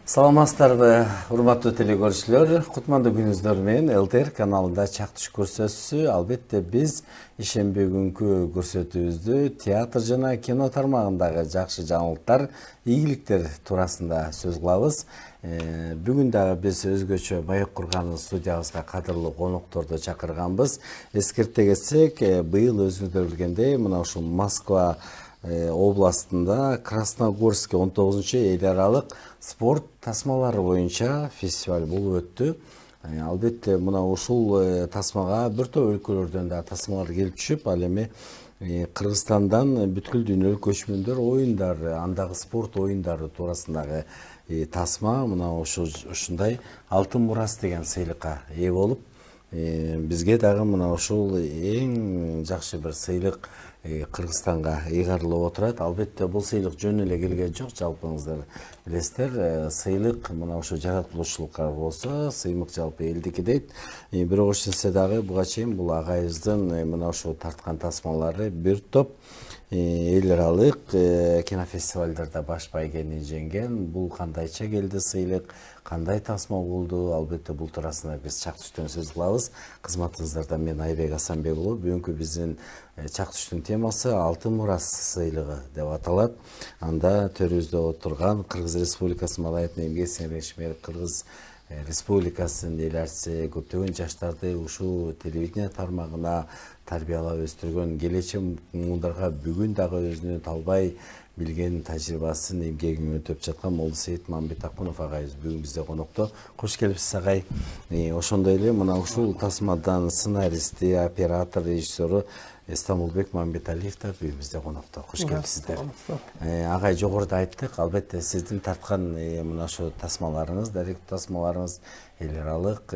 Саламатсыздарбы, урматтуу телекөрүүчүлөр. Кутмандуу күнүңүздөр менен ЛТР каналында чактыш көрсөтүүсү. Албетте биз ишемби күнкү көрсөтүүбүздү театр жана кино тармагындагы жакшы жаңылыктар, ийгиликтер туурасында сөз кылабыз. Бүгүн дагы биз өзгөчө Байок Курганов студиябызга кадырлуу конокторду чакырганбыз. Эскерте кетсек, быйыл өзүңүздөр билгендей, мына ушул Москва областында Красногорске 19-эл аралык спорт тасмалары боюнча фестиваль болуп өттү. Албетте мына ушул тасмага бир топ өлкөлөрдөн да тасмалар келип түшүп, ал эми Кыргызстандан бүткүл дүйнөлүк көчмөндөр оюндары, андагы спорт оюндары туурасындагы тасма мына ушундай Алтын Мурас деген сыйлыкка ээ болуп, бизге дагы мына ушул эң жакшы бир сыйлык Кыргызстанга ыйгарылып отурат. Албетте бул сыйлык жөн эле келген жок, жалпыңыздар билесиздер. Сыйлык мына ушу жаратылуучулукка болсо, сыймык жалпы элдики дейт. Бирок ошентсе дагы буга чейин бул агайыбыздын мына ушу тарткан тасмалары бир топ эл аралык кинофестивалдарда баш байгени жеңген. Бул кандайча келди сыйлык, кандай тасма болду? Албетте бул туурасында биз чактыштан сөз кылабыз. Кызматыңыздарда мен Айбек Асанбек уулу. Бүгүнкү биздин чактыштын темасы Алтын Мурас сыйлыгы деп аталат. Анда төрүбүздө отурган Кыргыз Республикасы Маданият эмгек сиңирген ишмер Кыргыз Республикасынын эл артиси, көптөгөн жаштарды ушул телевидение тармагына тарбиялап өстүргөн, келечек муундарга бүгүн дагы өзүнүн талбай билген тажрыйбасын, эмгегин өтөп жаткан Молдосейит Мамбет Акунов агайыбыз бүгүн бизде конокто. Кош келипсиз агай. Ошондой эле мына ушул тасмадан сценаристи, оператор, режиссеру Стамбулбек Мамбеталиев да бүгүн бизде конокто. Кош келипсиздер. Агай, жогоруда айттык, албетте сиздин тарткан мына ошо тасмаларыңыз, даректүү тасмаларыңыз эл аралык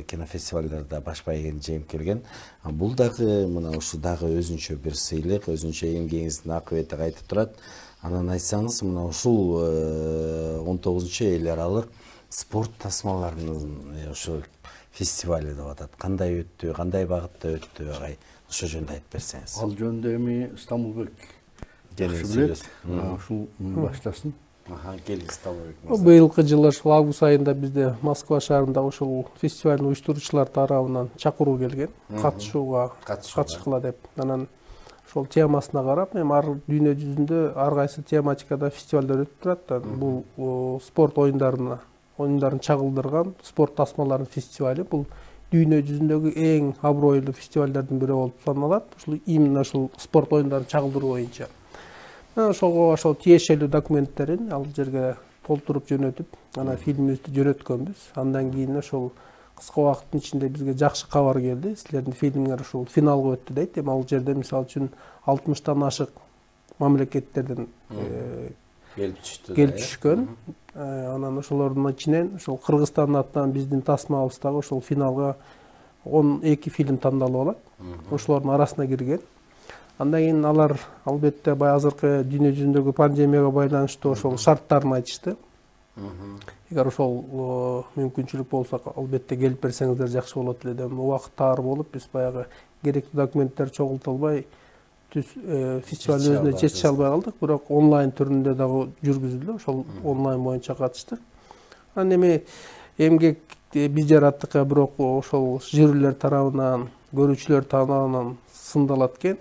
кинофестивалдарда баш байгени жеңип келген. Бул дагы мына ушу дагы өзүнчө бир сыйлык, өзүнчө эмгегиңиздин акыбети кайтып турат. Анан айтсаңыз, мына ушул 19-эл аралык спорт тасмаларынын ошо фестивали деп атат. Кандай өттү, кандай багытта өттү агай? Ошо жөнүндө айтып берсеңиз. Ал жөнүндө эми Стамбулбек ушул баштасын. Келиңиз Стамбулбек. Быйылкы жылы ушул август айында бизде Москва шаарында ушул фестивалдын уюштуруучулар тарабынан чакыруу келген, катышкыла деп. Анан ошол темасына карап, эми ар дүйнө жүзүндө ар кайсы тематикада фестивалдар өтүп турат. Бул спорт оюндарын чагылдырган спорт тасмаларынын фестивали. Бул дүйнө жүзүндөгү эң абройлуу фестивалдардын бири болуп саналат. Ушул именно ушул спорт оюндарын чагылдыруу боюнча. Ошол тиешелүү документтерин ал жерге толтуруп жөнөтүп, анан фильмибизди жөнөткөнбүз. Андан кийин ошол кыска убакыттын ичинде бизге жакшы кабар келди. Силердин фильмиңер ушул финалга өттү дейт. Эми ал жерде мисалы үчүн 60тан ашык мамлекеттерден келип түшкөн. Анан ошолордун ичинен ошол Кыргызстандын атынан биздин тасмабыз дагы ошол финалга 12 фильм тандалып алат. Ошолордун арасына кирген. Андан кийин алар албетте бай азыркы дүйнө жүзүндөгү пандемияга байланыштуу ошол шарттарын айтышты. Эгер ошол мүмкүнчүлүк болсо, албетте келип берсеңиздер жакшы болот эле деп. Убакыт таар болуп, биз баягы керектүү документтер чогултулбай фестиваль өзүнө жетише албай калдык, бирок онлайн түрүндө дагы жүргүзүлдү. Ошол онлайн боюнча катыштык. Анан эми эмгек биз жараттык, бирок ошол жюрилер тарабынан, көрүүчүлөр тарабынан сындалат экен.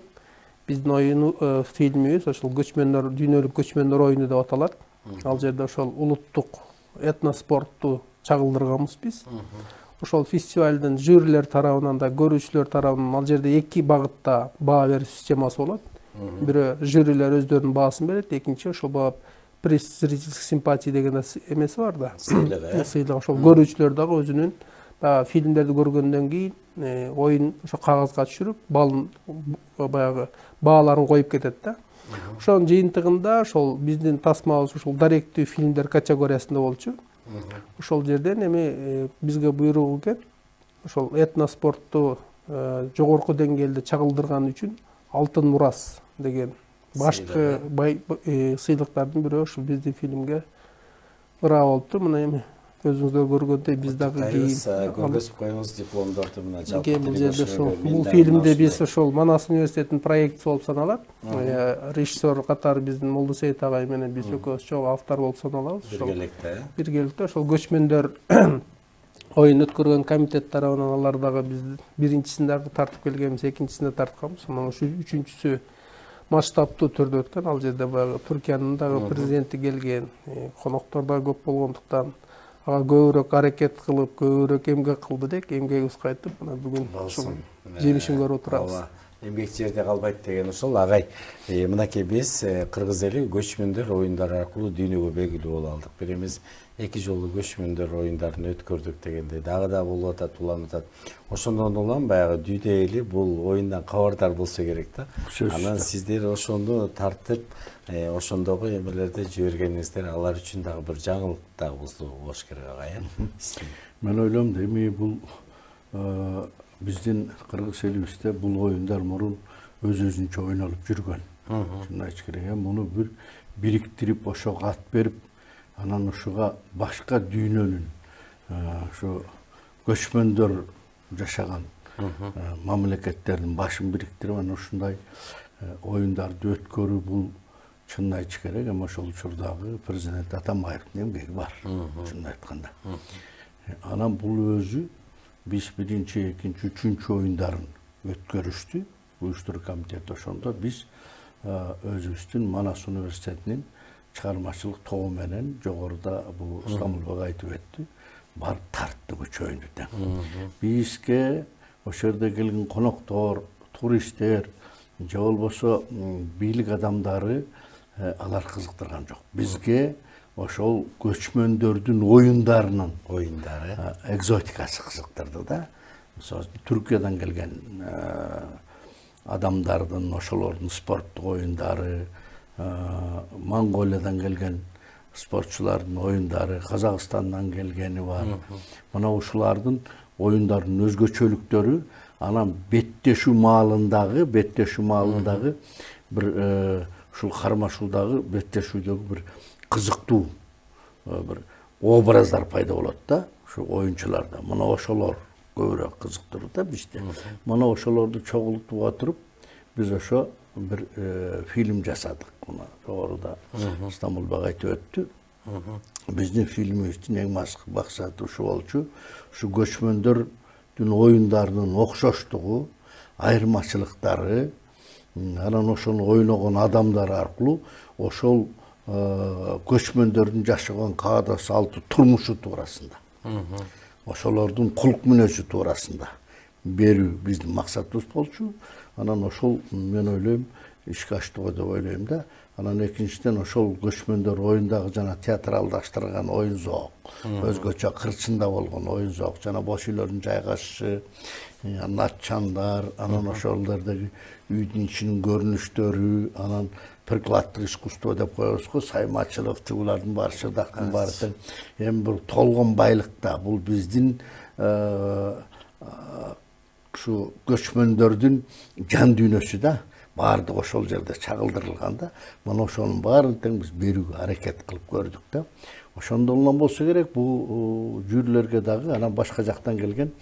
Биздин оюну фильмибиз ошол көчмөндөр, дүйнөлүк көчмөндөр оюну деп аталат. Ал жерде ошол улуттук этноспортту чагылдырганбыз биз. Ошол фестивалдын жюрилер тарабынан да, көрүүчүлөр тарабынан ал жерде эки багытта баа берүү системасы болот. Бирөө жюрилер өздөрүнүн баасын берет, экинчи ошол баа приз зрительских симпатий деген эмеси бар да. Сыйлык. Ошол көрүүчүлөр дагы өзүнүн фильмдерди көргөндөн кийин оюн ошо кагазга түшүрүп, баягы бааларын коюп кетет да. Ошонун жыйынтыгында ошол биздин тасмабыз ушул даректүү фильмдер категориясында болчу. Ошол жерден эми бизге буйрук келген, ошол этноспортту жогорку деңгээлде чагылдырган үчүн Алтын Мурас деген башкы сыйлыктардын бирөө ушул биздин фильмге ыраа болуптур. Мына эми өзүңүздөр көргөндөй биз дагы көргөзүп коюңуз дипломдорду мына жалпы бул жерде бул фильмде биз ошол Манас университетинин проектиси болуп саналат. Режиссер катары биздин Молдосейит агай менен биз экөөбүз чогуу автор болуп саналабыз. Биргеликте ошол көчмөндөр оюн өткөргөн комитет тарабынан алар дагы биз биринчисин дагы тартып келгенбиз, экинчисине тартканбыз. Анан ушу үчүнчүсү масштабтуу түрдө өткөн. Ал жерде баягы Түркиянын дагы президенти келген, коноктор да көп болгондуктан ага көбүрөөк аракет кылып, көбүрөөк эмгек кылды дек, эмгегибиз кайтып, мына бүгүн ушул жемишин көрүп отурабыз. Эмгек жерде калбайт деген ошол агай. Мынакей биз кыргыз эли көчмөндөр оюндары аркылуу дүйнөгө белгилүү боло алдык. Бирimiz 2 жолу көчмөндөр оюндарын өткөрдүк дегенде дагы болуп атат, уланып атат. Ошондон улам баягы дүйнө эли бул оюндан кабардар болсо керек да. Анан сиздер ошону тартып, ошондогу эмелерди жибергениңиздер алар үчүн дагы бир жаңылык дагы болуш керек агай. Мен ойлойм эми бул биздин кыргыз элибизде бул оюндар мурун өзүнчө ойнолуп жүргөн. Шуну айтыш керек. Муну бир бириктирип, ошого ат берип, анан ушуга башка дүйнөнүн ушу көчмөндөр жашаган мамлекеттердин башын бириктирип, анан ушундай оюндарды өткөрүү бул чынын айтыш керек. Эми ошол учурдагы президент Атамбаевдин эмгеги бар. Чынын айтканда. Анан бул өзү биз биринчи, экинчи, үчүнчү оюндарын өткөрүштү. Уюштуруу комитети ошондо биз өзүбүздүн Манас университетинин чыгармачылык тобу менен жогоруда бул Стамбул Багаитов өттү. Барып тартты көчөйүндү да. Бизге ошол жерде келген коноктор, туристтер, же болбосо бийлик адамдары алар кызыктырган жок. Бизге ошол көчмөндөрдүн оюндарынын экзотикасы кызыктырды да. Мисалы Түркиядан келген адамдардын ошолордун спорттук оюндары, Монголиядан келген спортчулардын оюндары, Казакстандан келгени бар. Мына ушулардын оюндарынын өзгөчөлүктөрү анан беттешүү маалындагы бир ушул кармашуудагы беттешүүдөгү бир кызыктуу бир образдар пайда болот да, ушу оюнчуларда. Мына ошолор көбүрөөк кызыктырды да бизде. Мына ошолорду чогултуп отуруп биз ошо bir film жасадык. Мына жогоруда Стамбул Багаитов өттү. Биздин фильмибиздин эң максаты ушу болчу. Ушу көчмөндөрдүн оюндарынын окшоштугу, айырмачылыктары, анан ошону ойногон адамдар аркылуу ошол көчмөндөрдүн жашаган каада салты, турмушу туурасында, ошолордун кулк мүнөзү туурасында берүү биздин максатыбыз болчу. Анан ошол мен ойлойм ишке аштыгы деп ойлойм да. Анан экинчиден ошол көчмөндөр оюндагы жана театралдаштырган оюн зоок, өзгөчө кырчында болгон оюн зоок, жана бош үйлөрдүн жайгашышы, натчандар, анан ошолордогу үйдүн ичинин көрүнүштөрү, анан прикладдык искусство деп коебуз го, саймачылык, чугулардын баары, чырдактын баары эми бир толгон байлык да. Бул биздин ушу көчмөндөрдүн жан дүйнөсү да. Баардыгы ошол жерде чагылдырылган да. Мына ошонун баарын тең биз берүүгө аракет кылып көрдүк да. Ошондон улам болсо керек бул жюрилерге дагы, анан башка жактан келген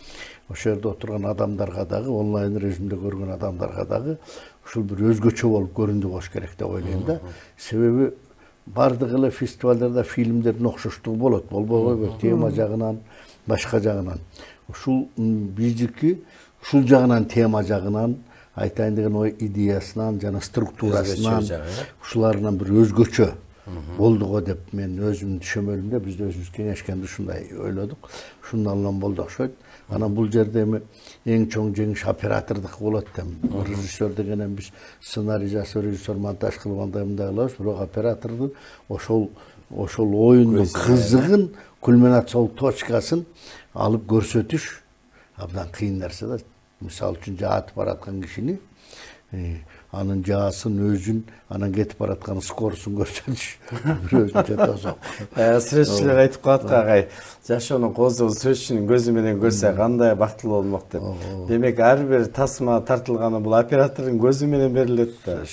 ошол жерде отурган адамдарга дагы, онлайн режимде көргөн адамдарга дагы ушул бир өзгөчө болуп көрүндү болуш керек деп ойлойм да. Себеби баардык эле фестивалдарда фильмдердин окшоштугу болот, болбойбу, тема жагынан, башка жагынан. Ушул биздики ушул жагынан, тема жагынан, айтайын деген ой идеясынан жана структурасынан ушуларынан бир өзгөчө болду го деп мен өзүмдүн түшүнүмдө, биз өзүбүз кеңешкенде ушундай ойлодук. Ушундан болду окшойт. Анан бул жерде эми эң чоң жеңиш оператордуку болот эми. Режиссер дегенен биз сценарий жасап, режиссер монтаж кылып андай кылабыз, бирок оператордун ошол оюндун кызыгын, кульминациялык точкасын алып көрсөтүш абдан кыйын нерсе да. Мисалы үчүн жаатып бараткан кишини, анын жаасын, өзүн, анан кетип бараткан скорусун көрсөтүш бир өзүнчө тосок. Сүрөтчүлөр айтып коет го агай, жашоонун козугун сүрөтчүнүн көзү менен көрсө кандай бактылуу болмок деп. Демек ар бир тасма тартылганы бул оператордун көзү менен берилет да.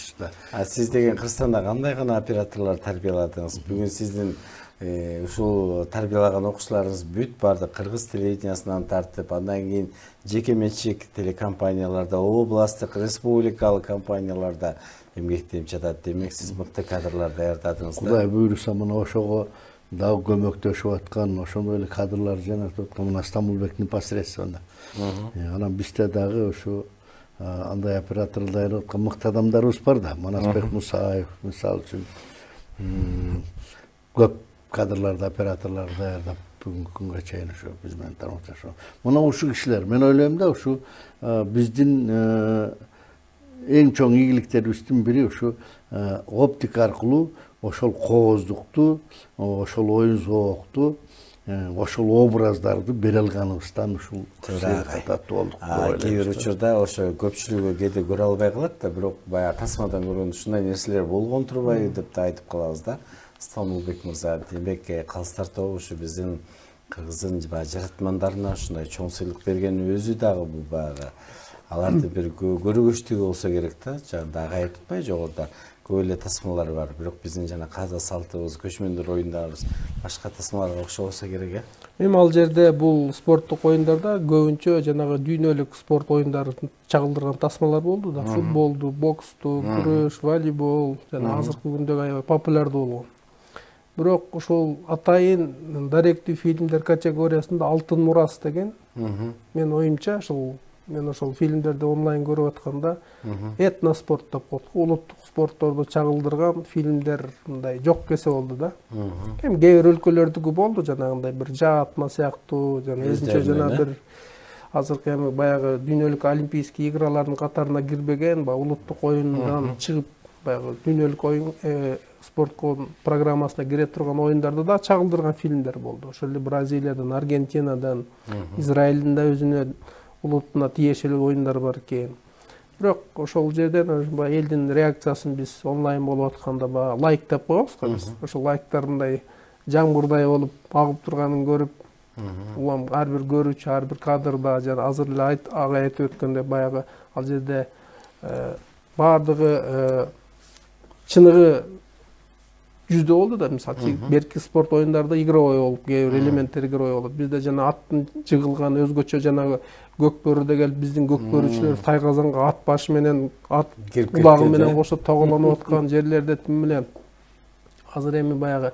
Сиз деген Кыргызстанда кандай гана операторлор тарбияладыңыз? Бүгүн сиздин ушул тарбиялаган окуучуларыңыз бүт барды кыргыз телевидениясынан тартып, андан кийин жеке менчик телекомпанияларда, областтык, республикалык компанияларда эмгектенип жатат. Демек, сиз мыкты кадрлар даярдадыңыз. Кудай буйруса мына ошого дагы көмөктөшүп аткан, ошондой эле кадрлар жанагы аткан мына Стамбулбек непосредственно. Анан бизде дагы ушу андай операторду даярдап аткан мыкты адамдарыбыз бар да. Манасбек Мусаев, мисалы үчүн, көп кадрларды, операторларды даярдап бүгүнкү күнгө чейин ушу биз менен тармакташып. Мына ушу кишилер, мен ойлойм да, ушу биздин эң чоң ийгиликтерибиздин бири ушу оптика аркылуу ошол кооздукту, ошол оюн зоокту, ошол образдарды бере алганыбыздан ушул кататтуу болдук. Кээ бир учурда ошо көпчүлүгү кээде көрө албай калат да, бирок баягы тасмадан көргөндө ушундай нерселер болгон турбайбы деп да айтып калабыз да. Стамбулбек мырза, демек Калыстар тобу ушу биздин кыргыздын жаратмандарына ушундай чоң сыйлык берген өзү дагы бул баягы аларды бир көргөчтүгү болсо керек да. Жагында агайып tutпай жогоруда көп эле тасмалар бар, бирок биздин жана каза салтыбыз, көчмөндөр оюндарыбыз башка тасмаларга окшобосо керек. Эми ал жерде бул спорттук оюндарда көбүнчө жанагы дүйнөлүк спорт оюндарын чагылдырган тасмалар болду да. Футболду, боксту, күрөш, волейбол жана азыркы күндөгү аябай популярдуу болгон. Бирок ошол атайын даректүү фильмдер категориясында Алтын мурас деген мен оюмча мен ошол фильмдерди онлайн көрүп атканда этноспорт деп коет. Улуттук спортторду чагылдырган фильмдер мындай жок кесе болду да. Эми кээ бир өлкөлөрдүкү болду жанагындай бир жаатма сыяктуу, жана өзүнчө жана бир азыркы эми баягы дүйнөлүк олимпийский игралардын катарына кирбеген, баягы улуттук оюндан чыгып баягы дүйнөлүк оюн спорт программасына кире турган оюндарды да чагылдырган фильмдер болду. Ошол эле Бразилиядан, Аргентинадан, Израилдин да өзүнө улутуна тиешелүү оюндар бар экен. Бирок ошол жерден элдин реакциясын биз онлайн болуп атканда лайк деп коебуз го биз. Ошол лайктар мындай жаңбурдай болуп агып турганын көрүп, улам ар бир көрүүчү, ар бир кадрда жана азыр эле ага айтып өткөндөй баягы ал жерде баардыгы чыныгы жүздө болду да, мисалы берки спорт оюндарда игровой болуп, кээ бир элементтер игровой болот. Бизде жана аттын жыгылган өзгөчө жанагы көкбөрүдө келип биздин көкбөрүүчүлөр тайгазанга ат башы менен, ат кулагы менен кошо тоголонуп аткан жерлерде тим менен азыр эми баягы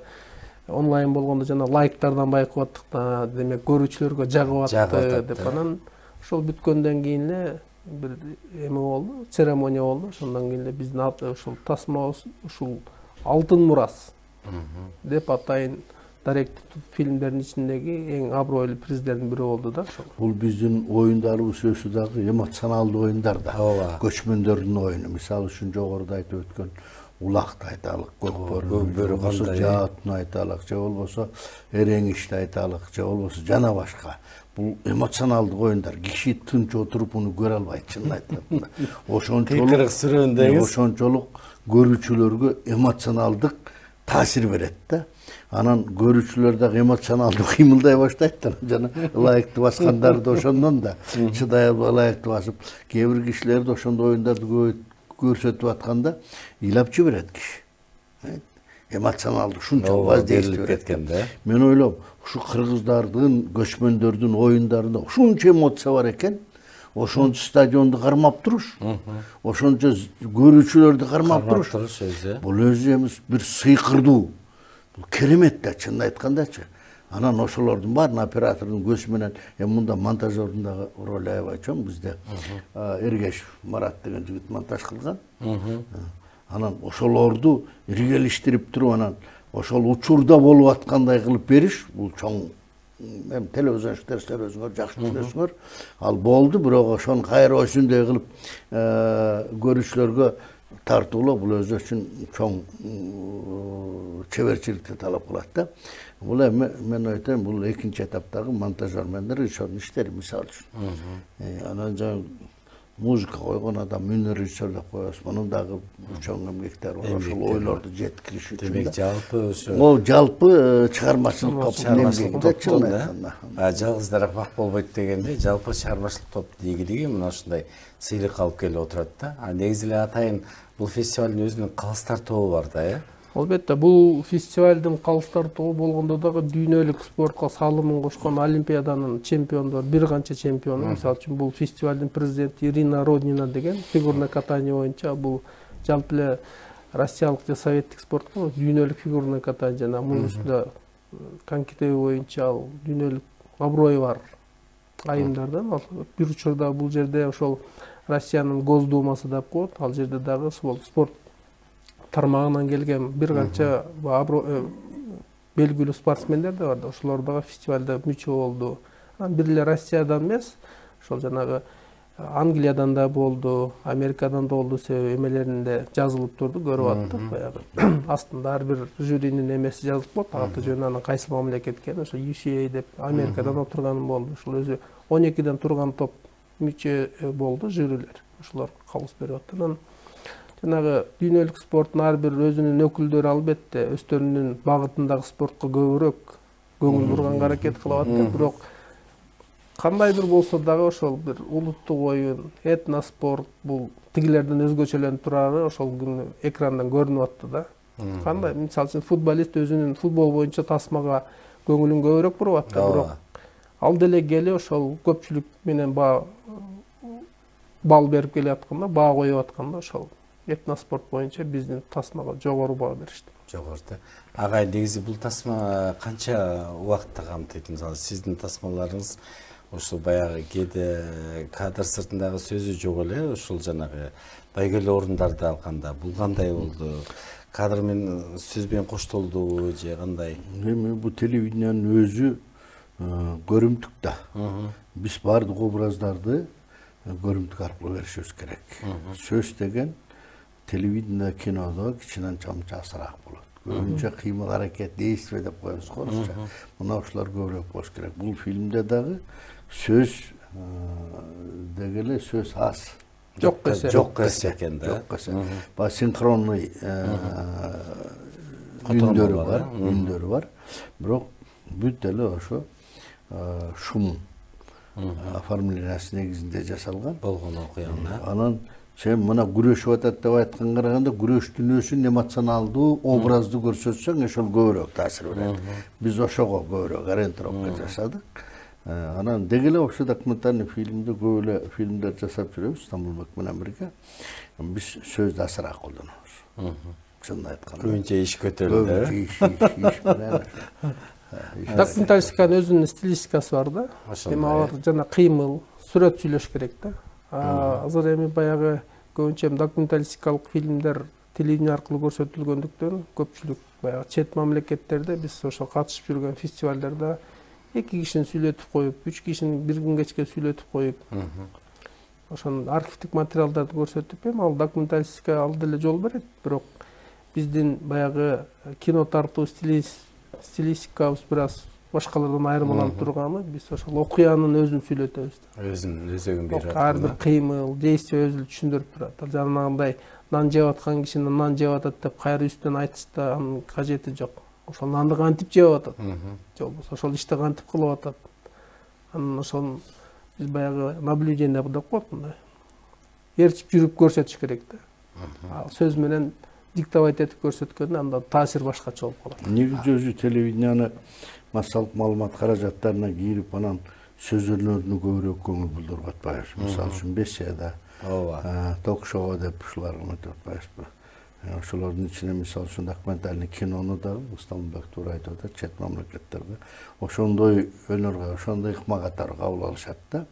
онлайн болгондо жана лайктардан байкап аттык да, демек көрүүчүлөргө жагып атты деп. Анан ошол бүткөндөн кийин эле бир эме болду, церемония болду. Ошондон кийин эле биздин ушул тасмабыз ушул Алтын мурас деп атайын даректүү фильмдердин ичиндеги эң абройлуу приздердин бири болду да. Бул биздин оюндарыбыз өсү дагы эмоционалдуу оюндар да. Көчмөндөрдүн оюну, мисалы үчүн жогоруда айтып өткөн улакты айталык, көкбөрү кандай, жаатын айталык, же болбосо эреңишти айталык, же болбосо жана башка. Бул эмоционалдуу оюндар, киши тынч отуруп муну көрө албайт, чынын айтсам. Ошончолук көрүүчүлөргө эмоционалдык таасир берет да. Анан көрүүчүлөр дагы эмоционалдуу кыймылдай баштайт да. Жана ылайыкты баскандар да ошондон да чыдай албай ылайыкты басып, кээ бир кишилерди ошондой оюндарды көрсөтүп атканда ыйлап жиберет киши. Эмоционалдуу ушунчалык воздействие кеткен да. Мен ойлойм, ушу кыргыздардын, көчмөндөрдүн оюндарында ушунча эмоция бар экен. Ошончо стадионду кармап туруш, ошончо көрүүчүлөрдү кармап туруш. Бул өзү эми бир сыйкырдуу, бул керемет да, чынын айткандачы. Анан ошолордун баарын оператордун көзү менен, эми мында монтажердун дагы ролу аябай чоң. Бизде Эргешев Марат деген жигит монтаж кылган. Анан ошолорду иргелиштирип туруп, анан ошол учурда болуп аткандай кылып бериш, бул чоң. Эми телевизион иштесеңер өзүңөр жакшы түшүнөсүңөр. Ал болду, бирок ошону кайра осундай кылып көрүүчүлөргө тартуулоо бул өзү үчүн чоң чеберчиликти талап кылат да. Бул эми мен айтайын, бул экинчи этаптагы монтажермендер ошонун иштери, мисалы үчүн. Анан жаңы музыка койгон адам үнөр режиссер деп коебуз. Мунун дагы чоң эмгектери бар. Ошол ойлорду жеткириш үчүн. Демек жалпы ошо. О, жалпы чыгармачылык топтун жалгыздаrak бак болбойт дегенде, жалпы чыгармачылык топтун ийгилиги мына ушундай сыйлык алып келип отурат да. Негизи эле атайын бул фестивалдын өзүнүн Калыстар тобу бар да, Албетте, бул фестивалдын калыстар тобу болгондо дагы дүйнөлүк спортко салымын кошкон Олимпиаданын чемпиондору, бир канча чемпиону, мисалы үчүн бул фестивалдын президенти Ирина Роднина деген фигурное катание боюнча бул жалпы эле россиялык же советтик спортко дүйнөлүк фигурное катание жана мунун үстүндө конькиде боюнча ал дүйнөлүк аброю бар айымдардан. Бир учурда бул жерде ошол Россиянын Госдумасы деп коет. Ал жерде дагы спорт тармагынан келген бир канча белгилүү спортсмендер да бар. Ошолор дагы фестивалда мүчө болду. Бир эле Россиядан эмес, ошол жанагы Англиядан да болду, Америкадан да болду, себеби эмелеринде жазылып турду, көрүп аттык. Баягы астында ар бир жюринин эмеси жазылып болот, аты жөнү, анан кайсы мамлекеттен, ошо UCA деп Америкадан отурган болду. Ошол өзү 12ден турган топ мүчө болду, жюрилер. Ошолор кабыл берип атты. Анан жанагы дүйнөлүк спорттун ар бир өзүнүн өкүлдөрү албетте өздөрүнүн багытындагы спортко көбүрөөк көңүл бурганга аракет кылып атты. Бирок кандайдыр болсо дагы ошол бир улуттук оюн, этноспорт бул тигилерден өзгөчөлөнүп турары ошол күнү экрандан көрүнүп атты да. Кандай, мисалы үчүн футболист өзүнүн футбол боюнча тасмага көңүлүн көбүрөөк буруп атты, бирок ал деле келе ошол көпчүлүк менен бал берип келе атканда, баа коюп атканда ошол этноспорт боюнча биздин тасмага жогору баа беришти. Жогору. Агай, негизи бул тасма канча убакытты камтыйт? Мисалы, сиздин тасмаларыңыз ошол баягы кээде кадр сыртындагы сөзү жок эле, ошол жанагы байгелүү орундарды алганда бул кандай болду? Кадр менен сөз менен коштолдубу же кандай? Эми бул телевидениянын өзү көрүмтүк да. Биз баардык образдарды көрүмтүк аркылуу беришибиз керек. Сөз деген телевидение, кинодо кичинен чамчасыраак болот. Көбүнчө кыймыл аракет, действие деп коебуз го. Мына ушулар көбүрөөк болуш керек. Бул фильмде дагы сөз дегеле сөз аз. Жок эсе. Жок эсе экен да. Жок эсе. Ба синхронный үндөрү бар. Бирок бүт деле ошо шум оформлениясы негизинде жасалган болгон окуяны. Анан сен мына күрөшүп атат деп айтканга караганда күрөштүн өзүн эмоционалдуу образды көрсөтсөң ошол көбүрөөк таасир берет. Биз ошого көбүрөөк ориентировка жасадык. Анан дегеле ошо документальный фильмде көп эле фильмдер жасап жүрөбүз Стамбулбек менен бирге. Биз сөздү азыраак колдонобуз. Чынын айтканда. Көбүнчө иш көтөрүлдү. Иш менен. Документалистиканын өзүнүн стилистикасы бар да. Эми алар жана кыймыл, сүрөт сүйлөш керек да. Азыр эми баягы көбүнчө документалистикалык фильмдер телевидение аркылуу көрсөтүлгөндүктөн көпчүлүк баягы чет мамлекеттерде биз ошо катышып жүргөн фестивалдарда 2 кишини сүйлөтүп коюп, 3 кишини бир күн кечке сүйлөтүп коюп, ошонун архивдик материалдарды көрсөтүп, эми ал документалистика ал деле жол берет. Бирок биздин баягы кино тартуу стилистикабыз бир аз башкалардан айырмаланып турганы, биз ошол окуянын өзүн сүйлөтөбүз. Өзүнүн өзөгүн берип аткан. Ар бир кыймыл, действие өзүн түшүндүрүп турат. Жанагындай нан жеп аткан кишини нан жеп атат деп кайра үстүнөн айтышта анын кажети жок. Ошол нанды кантип жеп атат? Же болбосо ошол ишти кантип кылып атат? Анан ошол биз баягы наблюдение деп коет мындай. Ээрчип жүрүп көрсөтүш керек да. Ал сөз менен диктовать этип көрсөткөндө анда таасир башкача болуп калат. Негизи өзү телевиденияны массалык маалымат каражаттарына кирип анан сөзлөрүнө көбүрөөк көңүл бурдуруп атпайбыз. Мисалы үчүн беседа, ток-шоу деп ушуларга өтүп атпайбызбы? Ошолордун ичине мисалы үчүн документальный кинону да Стамбулбек туура айтып атат, чет мамлекеттерде ошондой өнөргө, ошондой ыкма катары кабыл алышат да.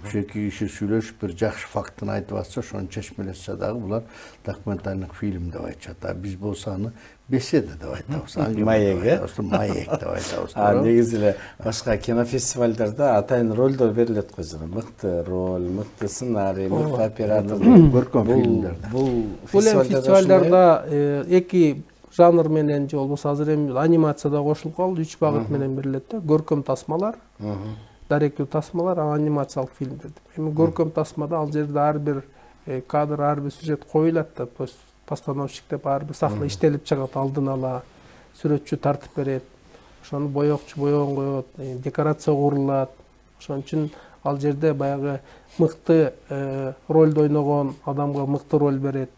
Ошо 2 киши сүйлөшүп бир жакшы фактын айтып атса, ошону чечмелешсе дагы булар документальный фильм деп айтышат. А биз болсо аны беседа деп айтабыз. Маек, маек деп айтабыз. Негизи эле башка кинофестивалдарда атайын ролдор берилет го жана. Мыкты роль, мыкты сценарий, мыкты оператор, көркөм фильмдерде. Бул фестивалдарда 2 жанр менен же болбосо азыр эми анимацияда кошулуп калды, 3 багыт менен берилет да. Көркөм тасмалар, даректүү тасмалар, анимациялык фильмдер. Эми көркөм тасмада ал жерде ар бир кадр, ар бир сюжет коюлат да. То есть постановщик деп ар бир сахна иштелип чыгат алдын ала, сүрөтчү тартып берет. Ошону боёкчу боёгон коет, декорация курулат. Ошон үчүн ал жерде баягы мыкты ролду ойногон адамга мыкты роль берет.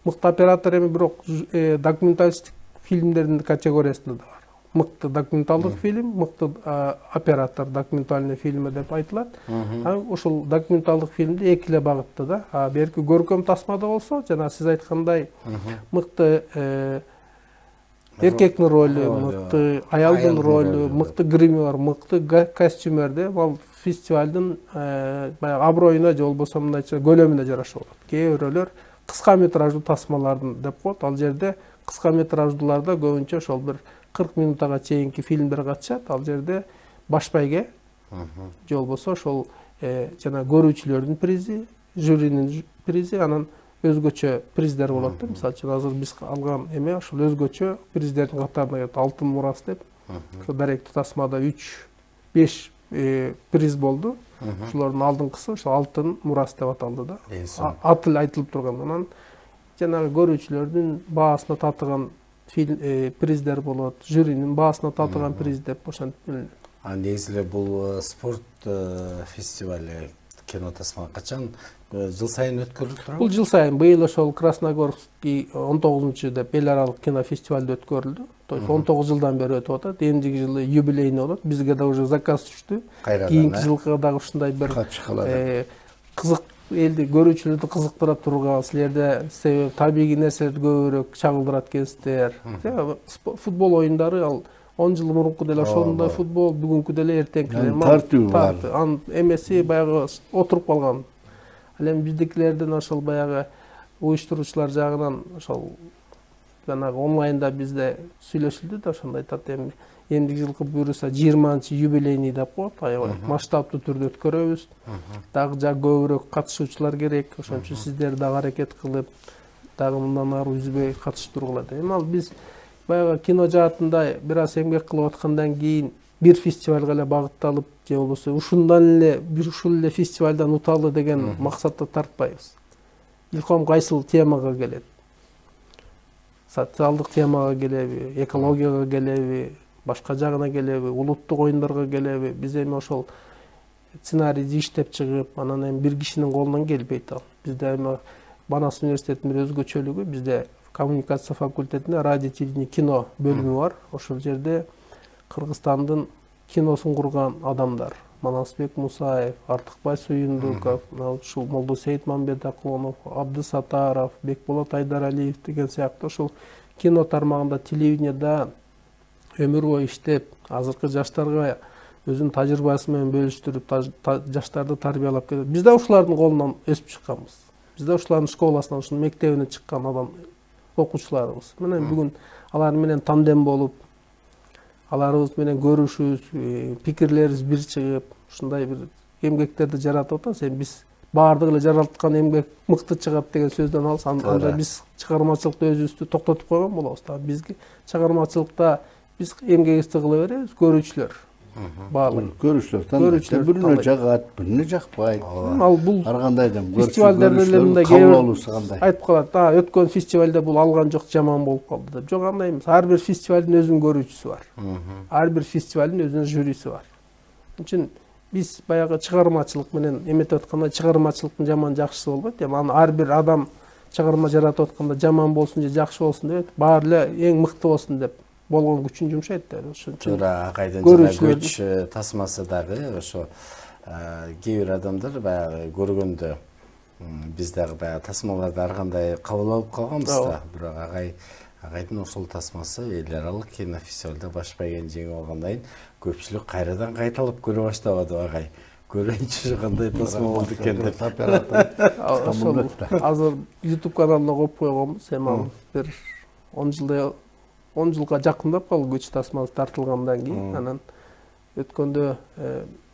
мыкты оператор эми бирок документалистик фильмдердин категориясында да бар. Мыкты документалдык фильм, мыкты оператор документальный фильми деп айтылат. Ошол документалдык фильмде эки эле багытта да. Берки көркөм тасмада болсо, жана сиз айткандай мыкты эркектин ролу, мыкты аялдын ролу, мыкты гример, мыкты костюмерде ал фестивалдын баягы аброюна же болбосо мындайча көлөмүнө жараша болот. Кээ бирөөлөр кыска метраждуу тасмалардын деп коет. Ал жерде кыска метраждууларда көбүнчө ошол бир 40 минутага чейинки фильмдер катышат. Ал жерде баш байге же болбосо ошол жана көрүүчүлөрдүн призи, жюринин призи, анан өзгөчө приздер болот да. Мисалы үчүн азыр биз алган эме ошол өзгөчө приздердин катарына кирет. Алтын мурас деп. Ошо даректүү тасмада 3-5 приз болду. Ошолордун алдыңкысы ошо алтын мурас деп аталды да. Аты айтылып турган. Анан жанагы көрүүчүлөрдүн баасына татыган приздер болот, жюринин баасына татыган приз деп ошентип. Негизи эле бул спорт фестивали кино тасма качан жыл сайын өткөрүлүп турабы? Бул жыл сайын быйыл ошол Красногорский 19 деп эл аралык кино фестивалда өткөрүлдү. То есть 19 жылдан бери өтүп атат. Эмдиги жылы юбилейный болот. Бизге да уже заказ түштү. Кийинки жылга дагы ушундай бир кызык элди көрүүчүлөрдү кызыктыра турган, силерде себеп табигый нерселерди көбүрөөк чагылдырат экенсиздер. Футбол оюндары ал 10 жыл мурунку деле ошондой футбол, бүгүнкү деле эртеңки тартуу бар. Анын эмеси баягы отуруп калган. Ал эми биздикилердин ошол баягы уюштуруучулар жагынан ошол жанагы онлайнда бизде сүйлөшүлдү да, ошондой айтат эми эмдиги жылкы буюрса 20-чы юбилейный деп коет, аябай масштабтуу түрдө өткөрөбүз. Дагы жа көбүрөөк катышуучулар керек. Ошон үчүн сиздер дагы аракет кылып, дагы мындан ары үзбөй катыштыргыла деп. Эми ал биз баягы кино жаатында бир аз эмгек кылып аткандан кийин бир фестивалга эле багытталып, же болбосо ушундан эле ушул эле фестивалдан уталы деген максатта тартпайбыз. Илком кайсыл темага келет? Социалдык темага келеби, экологияга келеби, башка жагына келеби, улуттук оюндарга келеби? Биз эми ошол сценарийди иштеп чыгып, анан эми бир кишинин колунан келбейт ал. Бизде эми Банас университетинин бир өзгөчөлүгү, бизде коммуникация факультетинде радио, телевидение, кино бөлүмү бар. Ошол жерде Кыргызстандын киносун курган адамдар, Манасбек Мусаев, Артыкбай Суюндуков, ушул Молдосейит Мамбетакулов, Абдысатаров, Бекболот Айдаралиев деген сыяктуу ошол кино тармагында, телевидениеда өмүр бою иштеп, азыркы жаштарга өзүнүн тажрыйбасы менен бөлүштүрүп, жаштарды тарбиялап келет. Биз да ушулардын колунан өсүп чыкканбыз. Биз да ушулардын школасынан, ушунун мектебине чыккан адам окуучуларыбыз. Мына бүгүн алар менен тандем болуп, аларыбыз менен көрүшүбүз, пикирлерибиз бир чыгып, ушундай бир эмгектерди жаратып атабыз. Эми биз баардыгы эле жаралткан эмгек мыкты чыгат деген сөздөн алыс, анда биз чыгармачылыкта өзүбүздү токтотуп койгон болобуз. Бизге чыгармачылыкта биз эмгегибизди кыла беребиз, көрүүчүлөр баалайт. Көрүүчүлөр бирине жагат, бирине жакпайт. Ал бул ар кандайдан фестивалдерде кабыл алуусу кандай? Айтып калат, өткөн фестивалда бул алган жок, жаман болуп калды деп. Жок, андай эмес. Ар бир фестивалдын өзүнүн көрүүчүсү бар. Ар бир фестивалдын өзүнүн жюриси бар. Ошон үчүн биз баягы чыгармачылык менен эметип атканда чыгармачылыктын жаман жакшысы болбойт. Эми аны ар бир адам чыгарма жаратып атканда жаман болсун же жакшы болсун деп, баары эле эң мыкты болсун деп болгон күчүн жумшайт да. Ошон үчүн туура акайдын жана көч тасмасы дагы ошо кээ бир адамдар баягы көргөндө биз дагы баягы тасмаларды ар кандай кабыл алып калганбыз да. Бирок акайдын ошол тасмасы эл аралык кинофестивалда баш байгени жеңип алгандан кийин көпчүлүк кайрадан кайталап көрө баштабады агай. Көрөйүнчү кандай тасма болду экен деп. Азыр YouTube каналына коюп койгонбуз. Эми ал бир 10 жылга жакындап калды көч тасмасы тартылгандан кийин. Анан өткөндө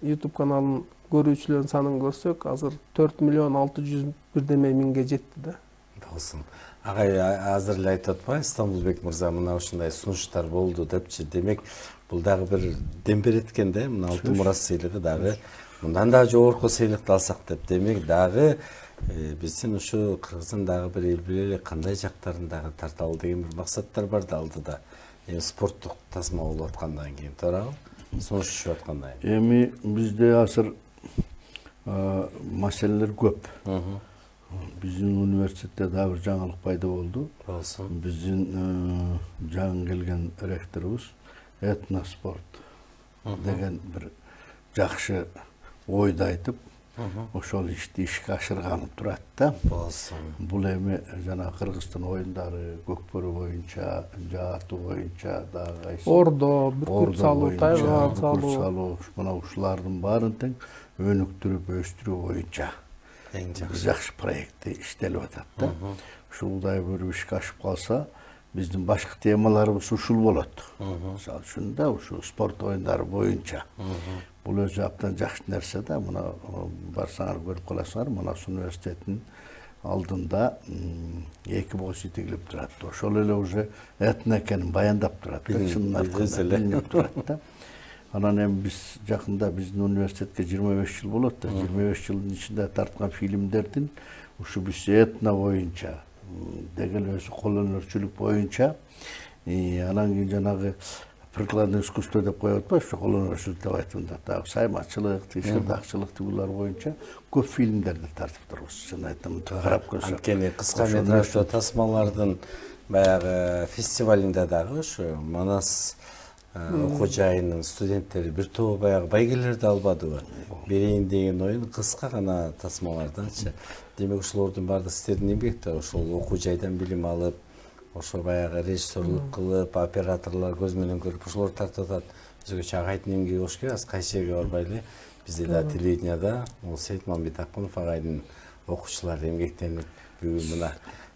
YouTube каналынын көрүүчүлөрүнүн санын көрсөк, азыр 4.600.000 бирдеме миңге жетти да. Болсун. Агай азыр эле айтып атпайбы, Стамбулбек мырза мына ушундай сунуштар болду депчи. Демек, бул дагы бир дем берет экен да, мына алтын мурас сыйлыгы дагы мындан да жогорку сыйлыкты алсак деп. Демек, дагы биздин ушу Кыргыздын дагы бир эл билели кандай жактарын дагы тарталы деген бир максаттар бар да алдыда. Эми спорттук тасма болуп аткандан кийин, туурабы? Сунуш түшүп аткандан кийин. Эми бизде азыр маселелер көп. Биздин университетте да бир жаңылык пайда болду. Болсун. Биздин жаңы келген ректорубуз этноспорт деген бир жакшы ойду айтып, ошол ишти ишке ашырганып турат да. Болсун. Бул эми жана Кыргызстан оюндары, Көкбөрү боюнча, Жаатуу боюнча дагы кайсы Ордо, бүркүт салуу, тайган салуу. Мына ушулардын баарын тең өнүктүрүп өстүрүү боюнча Эң жакшы. жакшы проекти иштелип атат да. Ушулдай бир ишке ашып калса, биздин башкы темаларыбыз ушул болот. Мисалы үчүн да ушу спорт оюндары боюнча. Бул өзү абдан жакшы нерсе да. Мына барсаңар көрүп каласыңар, Манас университетинин алдында эки бош тигилип турат. Ошол эле уже этно экенин баяндап турат. Чынын айтканда билинип турат да. Анан эми биз жакында биздин университетке 25 жыл болот да. 25 жылдын ичинде тарткан фильмдердин ушу биз этно боюнча, деги эле өзү кол өнөрчүлүк боюнча, анан кийин жанагы прикладное искусство деп коюп атпайбы, ошо кол өнөрчүлүк деп айтканда дагы сайманчылык, тышырдакчылык тигулар боюнча көп фильмдерди тартып турбуз. Чын айтам, карап көрсөк. Анткени кыска метраждуу тасмалардын баягы фестивалинде дагы ошо Манас окуу жайынын студенттери бир топ баягы байгелерди албадыбы? Берейин деген оюн кыска гана тасмалардачы. Демек ушулордун баардыгы сиздердин эмгектер, ошол окуу жайдан билим алып, ошо баягы режиссерлук кылып, операторлор көз менен көрүп ушулар тартып атат. Өзгөчө агайдын эмгеги болуш керек, аз кайсы жерге барбай эле бизде да телевиденияда Сейит Мамбет Акунов агайдын окуучулары эмгектенип бүгүн мына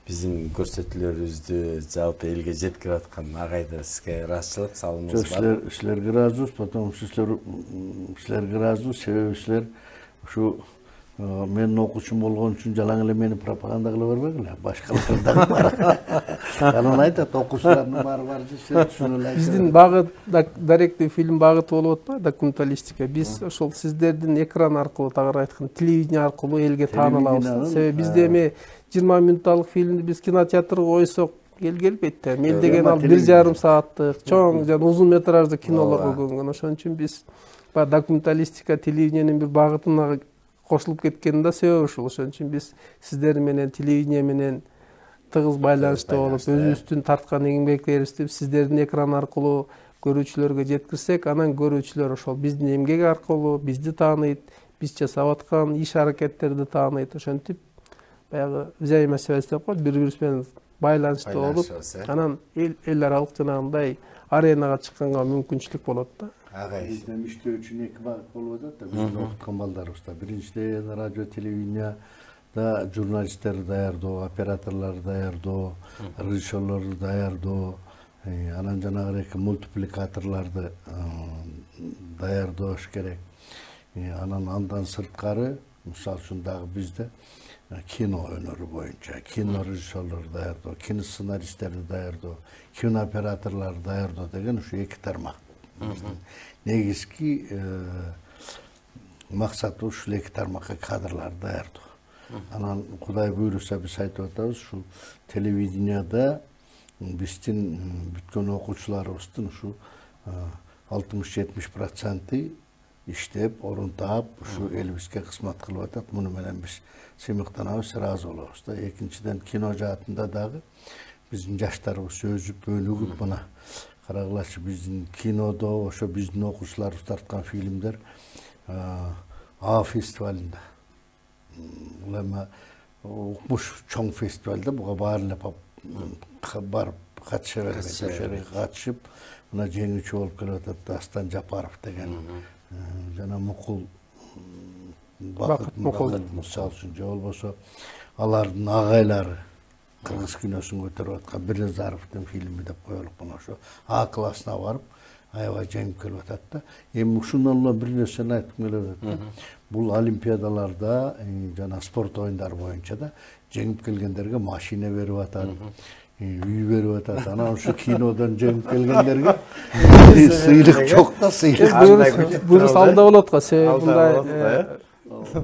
биздин көрсөтүүлөрүбүздү жалпы элге жеткирип аткан агайды сизге ыраазычылык, салымыңыз бар. Силерге ыраазыбыз, потому что силерге ыраазыбыз, себеби силер ушу менин окуучум болгон үчүн жалаң эле мени пропаганда кыла бербегиле, башкалар дагы бар. Анан айтат, окуучулардын баары силер түшүнө эле. Биздин багыт даректүү фильм багыты болуп атпайбы, документалистика. Биз ошол сиздердин экран аркылуу, тагыраак айтканда, телевидение аркылуу элге таанылабыз. Себеби бизде эми 20 минутталык фильмди биз кинотеатрга койсок эл келбейт да. Мел деген ал 1,5 сааттык чоң жана узун метраждуу кинолорго көнгөн. Ошон үчүн биз документалистика телевидениенин бир багытына кошулуп кеткенин да себеби ушул. Ошон үчүн биз сиздер менен телевидение менен тыгыз байланышта болуп, өзүбүздүн тарткан эмгектерибизди сиздердин экран аркылуу көрүүчүлөргө жеткирсек, анан көрүүчүлөр ошол биздин эмгек аркылуу бизди тааныйт, биз жасап аткан иш аракеттерди тааныйт. Ошентип баягы взаимосвязь деп коет, бири-бирибиз менен байланышта болуп, анан эл аралык жанагындай аренага чыкканга мүмкүнчүлүк болот да. Бизден иштөө үчүн эки багыт болуп атат да, биздин окуткан балдарыбызда. Биринчиден радио телевиденияда журналисттерди даярдоо, операторлорду даярдоо, режиссерлорду даярдоо, анан жанагы мультипликаторлорду даярдоош керек. Анан андан сырткары, мисалы үчүн дагы бизде кино өнөрү боюнча, кино режиссерлорду даярдоо, кино сценаристтерди даярдоо, кино операторлорду даярдоо деген ушу эки тармак. Негизги максаты ушул эки тармакка кадрларды даярдоо. Анан Кудай буйруса биз айтып атабыз, ушул телевиденияда биздин бүткөн окуучуларыбыздын ушу 60-70% иштеп, орун таап, ушу элибизге кызмат кылып атат. Муну менен биз сыймыктанабыз, ыраазы болобуз да. Экинчиден кино жаатында дагы биздин жаштарыбыз өсүп, өнүгүп, мына карагылачы биздин кинодо, ошо биздин окуучуларыбыз тарткан фильмдер А фестивалында. Бул эми укмуш чоң фестиваль да, буга баары эле барып катыша бербейт. Ошого катышып, мына жеңүүчү болуп келип атат Дастан Жапаров деген жана Мукул Бакыт Мукул мисалы үчүн, же болбосо алардын агайлары кыргыз киносун көтөрүп аткан Бирназаровдун фильми деп коелук, мына ошо А классына барып аябай жеңип келип атат да. Эми ушундан улам бир нерсени айткым келип атат. Бул олимпиадаларда жана спорт оюндары боюнча да жеңип келгендерге машина берип атат, үй берип атат. Анан ушу кинодон жеңип келгендерге сыйлык жок да, сыйлык. Буюрса алда болот го, себеби мындай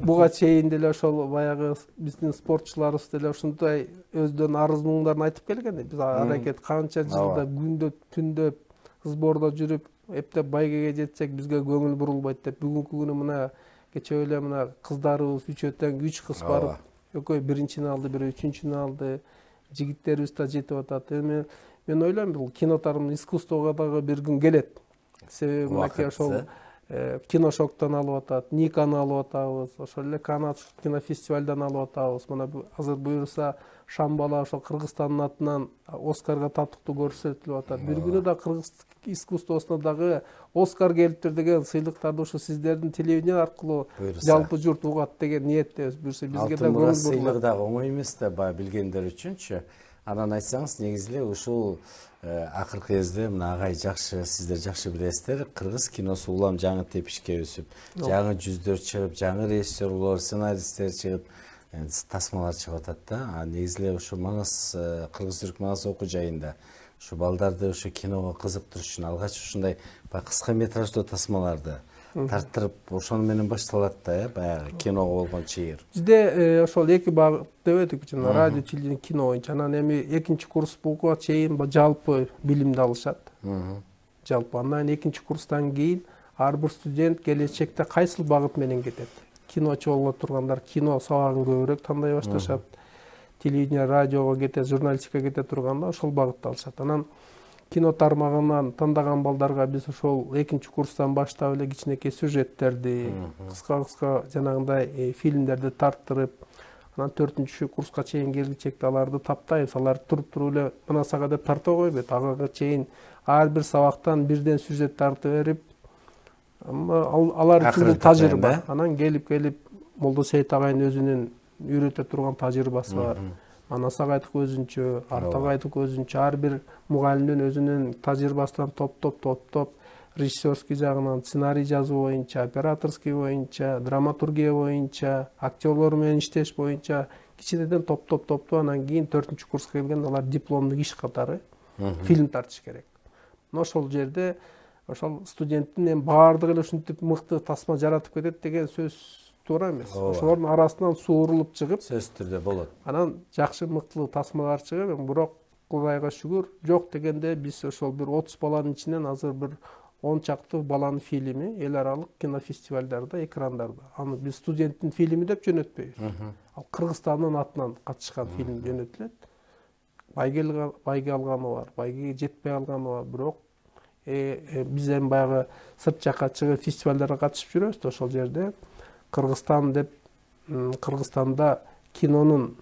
буга чейин деле ошол баягы биздин спортчуларыбыз деле ушундай өздөрүнүн арыз муңдарын айтып келген. Биз аракет канча жылда күндөп, түндөп, сбордо жүрүп, эптеп байгеге жетсек бизге көңүл бурулбайт деп, бүгүнкү күнү мына кечээ эле мына кыздарыбыз 3 кыз барып экөө биринчини алды, бирөө үчүнчүнү алды. Жигиттерибиз да жетип атат. Эми мен ойлойм, бул кинотарым искусствого дагы бир күн келет. Себеби мынакей ошол киношоктон алып атат, Никаны алып атабыз, ошол эле Канн кинофестивалдан алып атабыз. Мына азыр буюрса Шамбала ошол Кыргызстандын атынан Оскарга татыктуу көрсөтүлүп атат. Бир күнү да кыргыз искусствосуна дагы Оскар келиптир деген сыйлыктарды ушу сиздердин телевидение аркылуу жалпы журт угат деген ниеттебиз. Буюрса бизге да көңүл сыйлыгы дагы оңой эмес да, баягы билгендер үчүнчү. Анан айтсаңыз, негизи эле ушул акыркы кезде мына агай жакшы, сиздер жакшы билесиздер, кыргыз киносу улам жаңы тепишке өсүп, жаңы жүздөр чыгып, жаңы режиссерлор, сценаристтер чыгып, тасмалар чыгып атат да. Негизи эле ушу Манас, Кыргыз Түрк Манас окуу жайында ушу балдарды ушу киного кызыктырыш үчүн алгач ушундай кыска метраждуу тасмаларды тарттырып, ошону менен башталат да, баягы киного болгон чейир. Бизде ошол эки багыт деп өтүк, жана радио, телевидение, кино боюнча. Анан эми экинчи курс буга чейин жалпы билимди алышат. Жалпы андан экинчи курстан кийин ар бир студент келечекте кайсыл багыт менен кетет. Киночу боло тургандар кино сабагын көбүрөөк тандай башташат. Телевидение, радиого кетет, журналистикага кете турганда ошол багытты алышат. Анан кино тармагынан тандаган балдарга биз ошол экинчи курстан баштап эле кичинекей сюжеттерди, кыска жанагындай фильмдерди тарттырып, анан 4-чү курска чейин келгичекте аларды таптайбыз. Алар туруп эле мына сага деп тарта койбойт. Ага чейин ар бир сабактан бирден сюжет тартып берип, алар үчүн бул тажрыйба. Анан келип Молдо Сейит агайдын өзүнүн үйрөтө турган тажрыйбасы бар. Манас агайдык өзүнчө, Арта агайдык өзүнчө, ар бир мугалимдин өзүнүн тажрыйбасынан топтоп, режиссерский жагынан, сценарий жазуу боюнча, операторский боюнча, драматургия боюнча, актерлор менен иштеш боюнча кичинеден топтоп, анан кийин 4-чү курска келгенде алар дипломдук иш катары фильм тартыш керек. Ошол жерде ошол студенттин эми баардыгы эле ушинтип мыкты тасма жаратып кетет деген сөз туура эмес. Ошолордун арасынан суурулуп чыгып, сөзсүз түрдө болот. Анан жакшы мыктылуу тасмалар чыгып, бирок Кудайга шүгүр, жок дегенде биз ошол бир 30 баланын ичинен азыр бир 10 чакты баланын фильми эл аралык кинофестивалдарда, экрандарда. Аны биз студенттин фильми деп жөнөтпөйбүз. Ал Кыргызстандын атынан катышкан фильм жөнөтүлөт. Байге алганы бар, байгеге жетпей алганы бар, бирок биз эми баягы сырт жакка чыгып фестивалдарга катышып жүрөбүз. Ошол жерде Кыргызстан деп, Кыргызстанда кинонун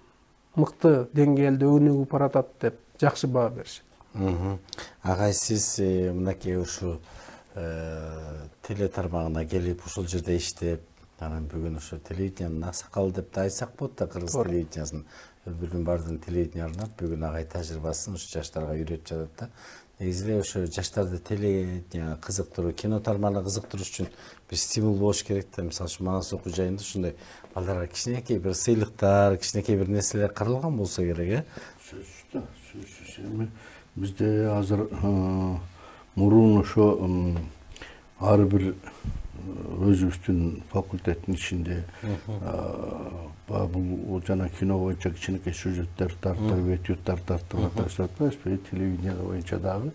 мыкты деңгээлде өнүгүп баратат деп жакшы баа беришет. Агай, сиз мынакей ушу теле тармагына келип, ушул жерде иштеп, анан бүгүн ушу телевидениянын аксакалы деп да айтсак болот да, кыргыз телевидениясын. Бүгүн бардын телевиденияларына бүгүн агай тажрыйбасын ушу жаштарга үйрөтүп жатат да. Негизи эле ошо жаштарды телевидение кызыктыруу, кино тармагына кызыктырыш үчүн бир стимул болуш керек да. Мисалы үчүн Манас окуу жайында ушундай балдарга кичинекей бир сыйлыктар, кичинекей бир нерселер каралган болсо керек, сөзсүз. Бизде азыр мурун ошо ар бир өзүбүздүн факультеттин ичинде бул жана кино боюнча кичинекей сюжеттер тартып, этюдтар тартып атпайбызбы, телевидение боюнча дагы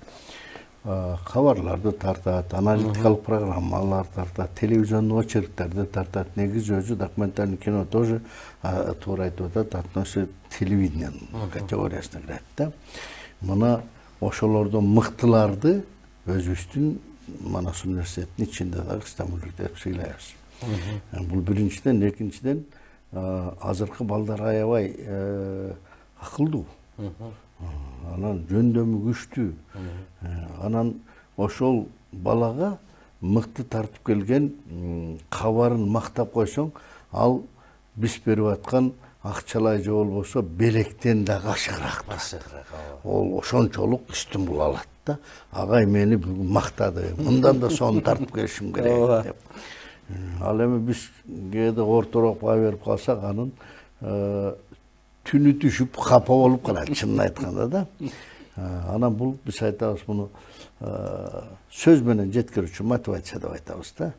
кабарларды тартат, аналитикалык программалар тартат, телевизиондук очерктерди тартат. Негизи өзү документальный кино тоже туура айтып атат, относится телевидениянын категориясына кирет да. Мына ошолордон мыктыларды өзүбүздүн Манас университетинин ичинде дагы стамбулдук сыйлайбыз. Бул биринчиден, экинчиден азыркы балдар аябай акылдуу. Анан жөндөмү күчтүү. Анан ошол балага мыкты тартып келген кабарын мактап койсоң, ал биз берип аткан акчалай же болбосо белектен дагы ашыгыраак. Ол ошончолук үстүн алат да. Агай мени бүгүн мактады, мындан да сонун тартып келишим керек деп. Ал эми биз кээде ортороок баа берип калсак, анын түнү түшүп капа болуп калат, чынын айтканда да. Анан бул биз айтабыз, муну сөз менен жеткирүүчү мотивация деп айтабыз да.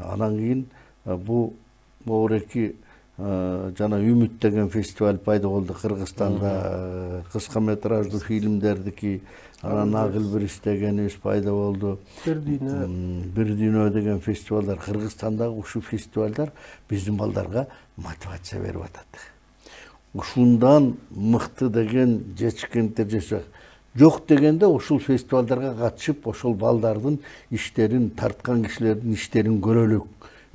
Анан кийин бул Моуреки жана Үмүт деген фестиваль пайда болду Кыргызстанда, кыска метраждуу фильмдердики. Анан Агыл Бирис дегенибиз пайда болду. Бир дүйнө деген фестивалдар. Кыргызстандагы ушул фестивалдар биздин балдарга мотивация берип атат. ушундан мыкты деген жетишкендер жашак жок дегенде ушул фестивалдарга катышып ошол балдардын иштерин тарткан кишилердин иштерин көрөлүк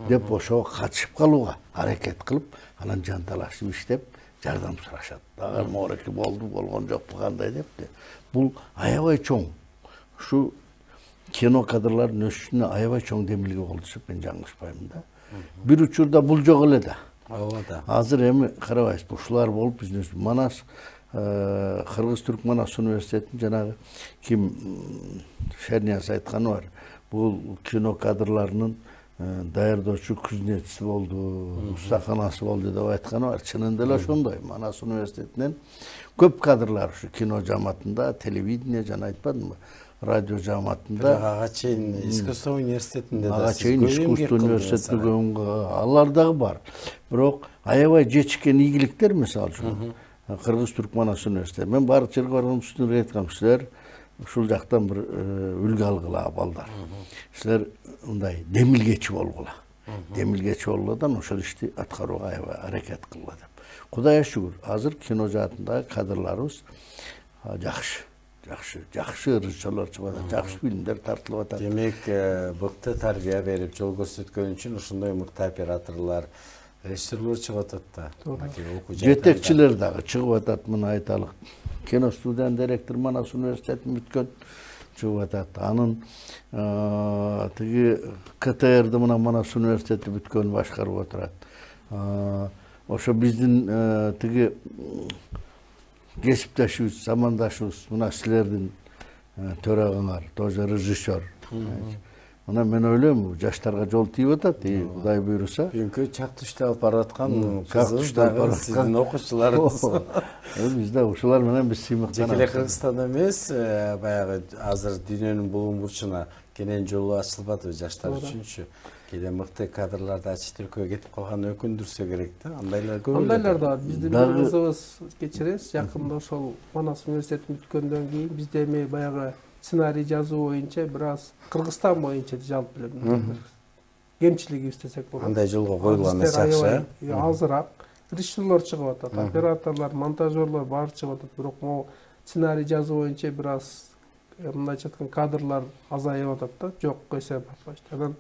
деп ошого катышып калууга аракет кылып анан жанталашып иштеп жардам сурашат. Дагы моореки болду, болгон жокпу кандай депти. Бул аябай чоң. Ушу кино кадрларынын өсүшүнө аябай чоң демилге болду деп мен жаңылышпаймын да. Бир учурда бул жок эле да. Ооба да. Азыр эми карабайсыз, ушулар болуп биздин Манас Кыргыз-Түрк Манас университетинин жанагы ким Шернияз айтканы бар. Бул кино кадрларынын даярдоочу күзнетчиси болду, устаханасы болду деп айтканы бар. Чынында эле ошондой. Манас университетинен көп кадрлар ушу кино жамаатында, телевидение жана айтпадымбы, радио жамаатында. Ага чейин искусство университетинде да. Ага чейин искусство университетинде алар дагы бар. Бирок аябай жетишкен ийгиликтер мисалы үчүн Кыргыз-Түрк Манас университети. Мен баары жерге барган үстүнө айткам, силер ушул жактан бир үлгү алгыла балдар. Силер мындай демилгечи болгула. Демилгечи болгуладан ошол ишти аткарууга аябай аракет кылгыла деп. Кудайга шүгүр, азыр кино жаатындагы кадрларыбыз жакшы режиссерлор чыгып атат, жакшы фильмдер тартылып атат. Демек, мыкты тарбия берип жол көрсөткөн үчүн ушундай мыкты операторлор, режиссерлор чыгып атат да. Жетекчилер дагы чыгып атат, мына айталык. Кино студиянын директор Манас университетин бүткөн чыгып атат. Анын тиги КТР'ды мына Манас университети бүткөн башкарып отурат. Ошо биздин тиги кесиптешибиз, замандашыбыз, мына силердин төрагаңар, тоже режиссер. Мына мен ойлойм, жаштарга жол тийип атат, Кудай буйруса. Бүгүнкү чак түштө алып бараткан кызыбыз дагы сиздин окуучуларыңыз. Бизде ушулар менен биз сыймыктанабыз. Жеке Кыргызстанда эмес, баягы азыр дүйнөнүн булуң бурчуна кенен жолу ачылбады жаштар үчүнчү. Кээде мыкты кадрларды ачык түркүгө кетип калганы өкүндүрсө керек да. Андайлар көп. Андайлар да биздин бир кызыбыз кечиресиз, жакында ошол Манас университетин бүткөндөн кийин бизде эми баягы сценарий жазуу боюнча бир аз Кыргызстан боюнча жалпы билем. Кемчилигибиз десек болот. Андай жолго коюлган эмес жакшы. Азыраак режиссерлор чыгып атат, операторлор, монтажерлор баары чыгып атат. Бирок могу сценарий жазуу боюнча бир аз мындайча айтканда кадрлар азайып атат да, жок койсо баштайдан.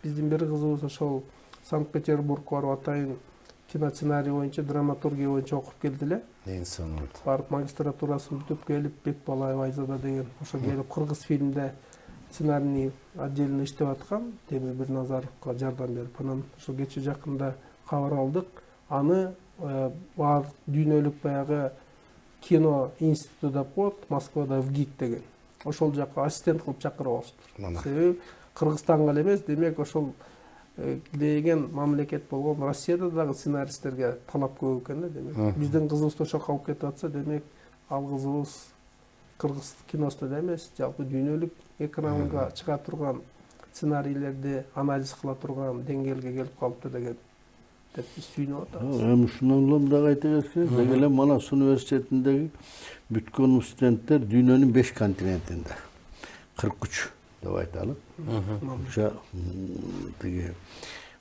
Биздин бир кызыбыз ошол Санкт-Петербургга барып атайын кино сценарий боюнча, драматургия боюнча окуп келди эле. Эң сонун. Барып магистратурасын бүтүп келип, Бекбалаев Айзада деген ошо келип кыргыз фильмде сценарийни отдельно иштеп аткан, Темир Бирназаровго жардам берип, анан ошо кечээ жакында кабар алдык. Аны бар дүйнөлүк баягы кино институту деп коет, Москвада ВГИК деген. Ошол жакка ассистент кылып чакырып алыштыр. Себеби Кыргызстанга эле эмес, демек ошол деген мамлекет болгон Россияда дагы сценаристтерге талап көп экен да, демек. Биздин кызыбыз ошо калып кетип атса, демек ал кызыбыз кыргыз киносунда эмес, жалпы дүйнөлүк экранга чыга турган сценарийлерди анализ кыла турган деңгээлге келип калыптыр деген деп биз сүйүнүп атабыз. Эми ушундан улам дагы айта кетсек, деги эле Манас университетиндеги бүткөн студенттер дүйнөнүн 5 континентинде 43 деп айталык. Ошо тиги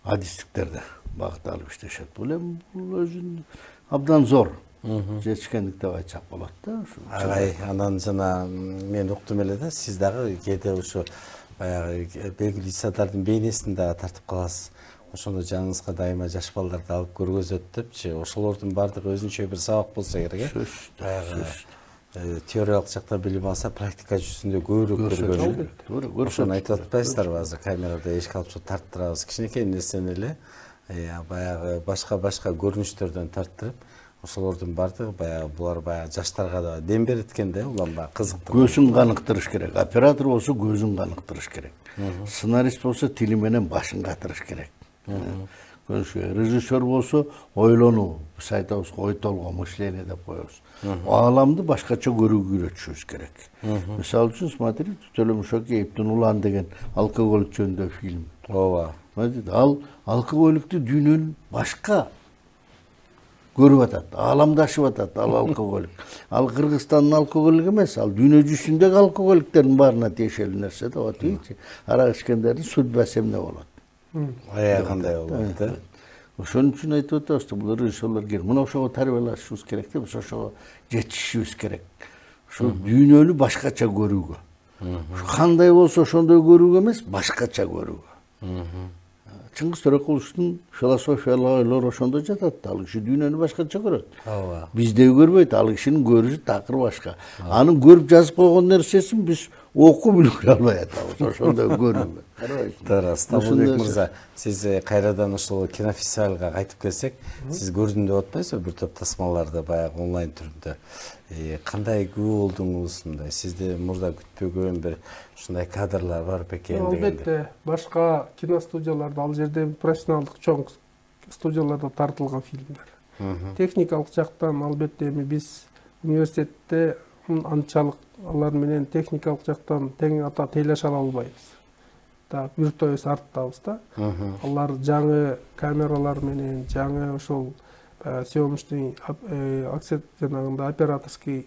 адистиктерде багытталып иштешет. Бул эми өзүнүн абдан зор жетишкендик деп айтсак болот да. Агай, анан жана мен уктум эле да, сиз дагы кээде ушу баягы белгилүү иссадардын бейнесин дагы тартып каласыз. Ошондо жаныңызга дайыма жаш балдарды алып көргөзөт депчи, ошолордун баардыгы өзүнчө бир сабак болсо керек э. Баягы теориялык жактан билим алса, практика жүзүндө көбүрөөк көргөн. Ошону айтып атпайсыздарбы, азыр камерада эшик алып тарттырабыз, кичинекей нерсени эле баягы башка көрүнүштөрдөн тарттырып, ошолордун баардыгы баягы булар баягы жаштарга да дем берет экен да, улам баягы кызыктырып. Көзүн каныктырыш керек. Оператор болсо көзүн каныктырыш керек. Сценарист болсо тили менен башын катырыш керек. Режиссер болсо ойлонуу, биз айтабыз ой толгоо, мышление деп коебуз. Ааламды башкача көрүүгө үйрөтүшүбүз керек. Мисалы үчүн, смотрите, Төлөм Шокеевдин Улан деген алкоголик жөнүндө фильм. Ооба. Ал алкоголикти дүйнөнүн башка көрүп атат, ааламдашып атат ал алкоголик. Ал Кыргызстандын алкоголик эмес, ал дүйнө жүзүндөгү алкоголиктердин баарына тиешелүү нерсе да, отойчу. Арак ичкендердин судьбасы эмне болот? Кандай болот? Ошон үчүн айтып атабыз да, бул режиссерлор керек. Мына ошого тарбиялашыбыз керек деп, ошого жетишишибиз керек. Ошо дүйнөнү башкача көрүүгө. Кандай болсо ошондой көрүүгө эмес, башкача көрүүгө. Чыңгыз Төрөкуловдун философиялык ойлору ошондо жатат. Ал киши дүйнөнү башкача көрөт. Ооба. Биздей көрбөйт. Ал кишинин көрүшү такыр башка. Анын көрүп жазып койгон нерсесин биз окуп билбей албай атабыз. Ошондой көрүүгө. Туура. Стамбулбек мырза, сиз кайрадан ушул кинофестивалга кайтып келсек, сиз көрдүм деп атпайсызбы бир топ тасмаларды баягы онлайн түрүндө. Кандай күбө болдуңуз мындай? Сизди мурда күтпөгөн бир ушундай кадрлар бар бекен дегенде. Албетте, башка киностудияларда, ал жерде профессионалдык чоң студияларда тартылган фильмдер. Техникалык жактан албетте эми биз университетте анчалык алар менен техникалык жактан тең ата тейлеше албайбыз. Да, биртөбүз арттабыз да. Алар жаңы камералар менен, жаңы ошол съемочный жанагында операторский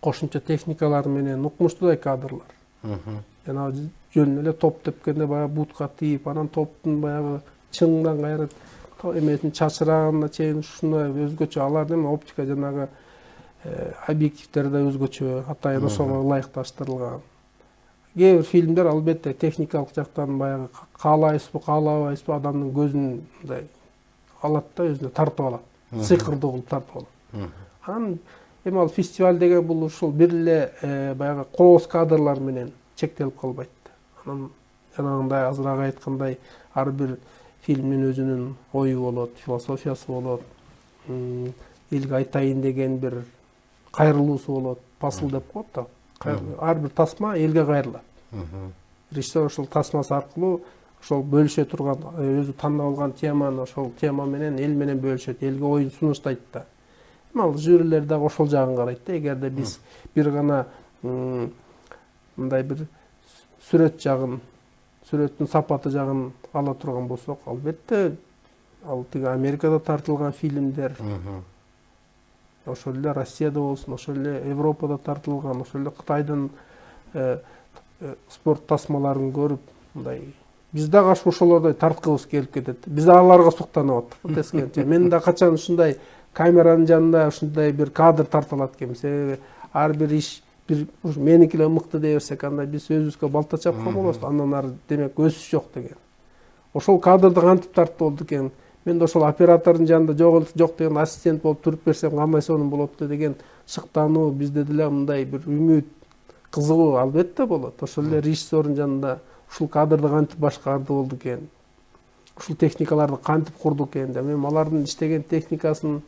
кошумча техникалар менен укмуштуудай кадрлар. Жана жөн эле топ тепкенде баягы бутка тийип, анан топтун баягы чыңдан кайрып эмесин чачырагына чейин ушундай өзгөчө. Алар эми оптика жанагы объективдер да өзгөчө, атайын ошого ылайыкташтырылган. Кээ бир фильмдер албетте техникалык жактан баягы каалайбызбы, каалабайбызбы адамдын көзүн мындай алат да, өзүнө тартып алат. Сыйкырдуу кылып тартып алат. Анан эми ал фестиваль деген бул ушул бир эле баягы кооз кадрлар менен чектелип калбайт. Анан жанагындай азыраак айткандай ар бир фильмдин өзүнүн ою болот, философиясы болот. Элге айтайын деген бир кайрылуусу болот, посыл деп коет да. Ар бир тасма элге кайрылат. Режиссер ошол тасмасы аркылуу ошол бөлүшө турган, өзү тандап алган теманы ошол тема менен эл менен бөлүшөт, элге оюн сунуштайт да. Ал жюрилер дагы ошол жагын карайт да. Эгерде биз бир гана мындай бир сүрөт жагын, сүрөттүн сапаты жагын ала турган болсок, албетте ал тиги Америкада тартылган фильмдер, ошол эле Россияда болсун, ошол эле Европада тартылган, ошол эле Кытайдын спорт тасмаларын көрүп, мындай биз дагы ошолордой тарткыбыз келип кетет. Биз аларга суктанып аттык тескенче. Мен да качан ушундай камеранын жанында ушундай бир кадр тартылат экен. Себеби ар бир иш бир меники эле мыкты дей берсек, анда биз өзүбүзгө балта чапкан болобуз. Андан ары демек өсүш жок деген. Ошол кадрды кантип тартып болду экен? Мен да ошол оператордун жанында жок деген ассистент болуп туруп берсем кандай сонун болопту деген шыктануу, бизде деле мындай бир үмүт, кызыгуу албетте болот. Ошол эле режиссердун жанында ушул кадрды кантип башкарды болду экен? Ушул техникаларды кантип курду экен деп. Эми алардын иштеген техникасын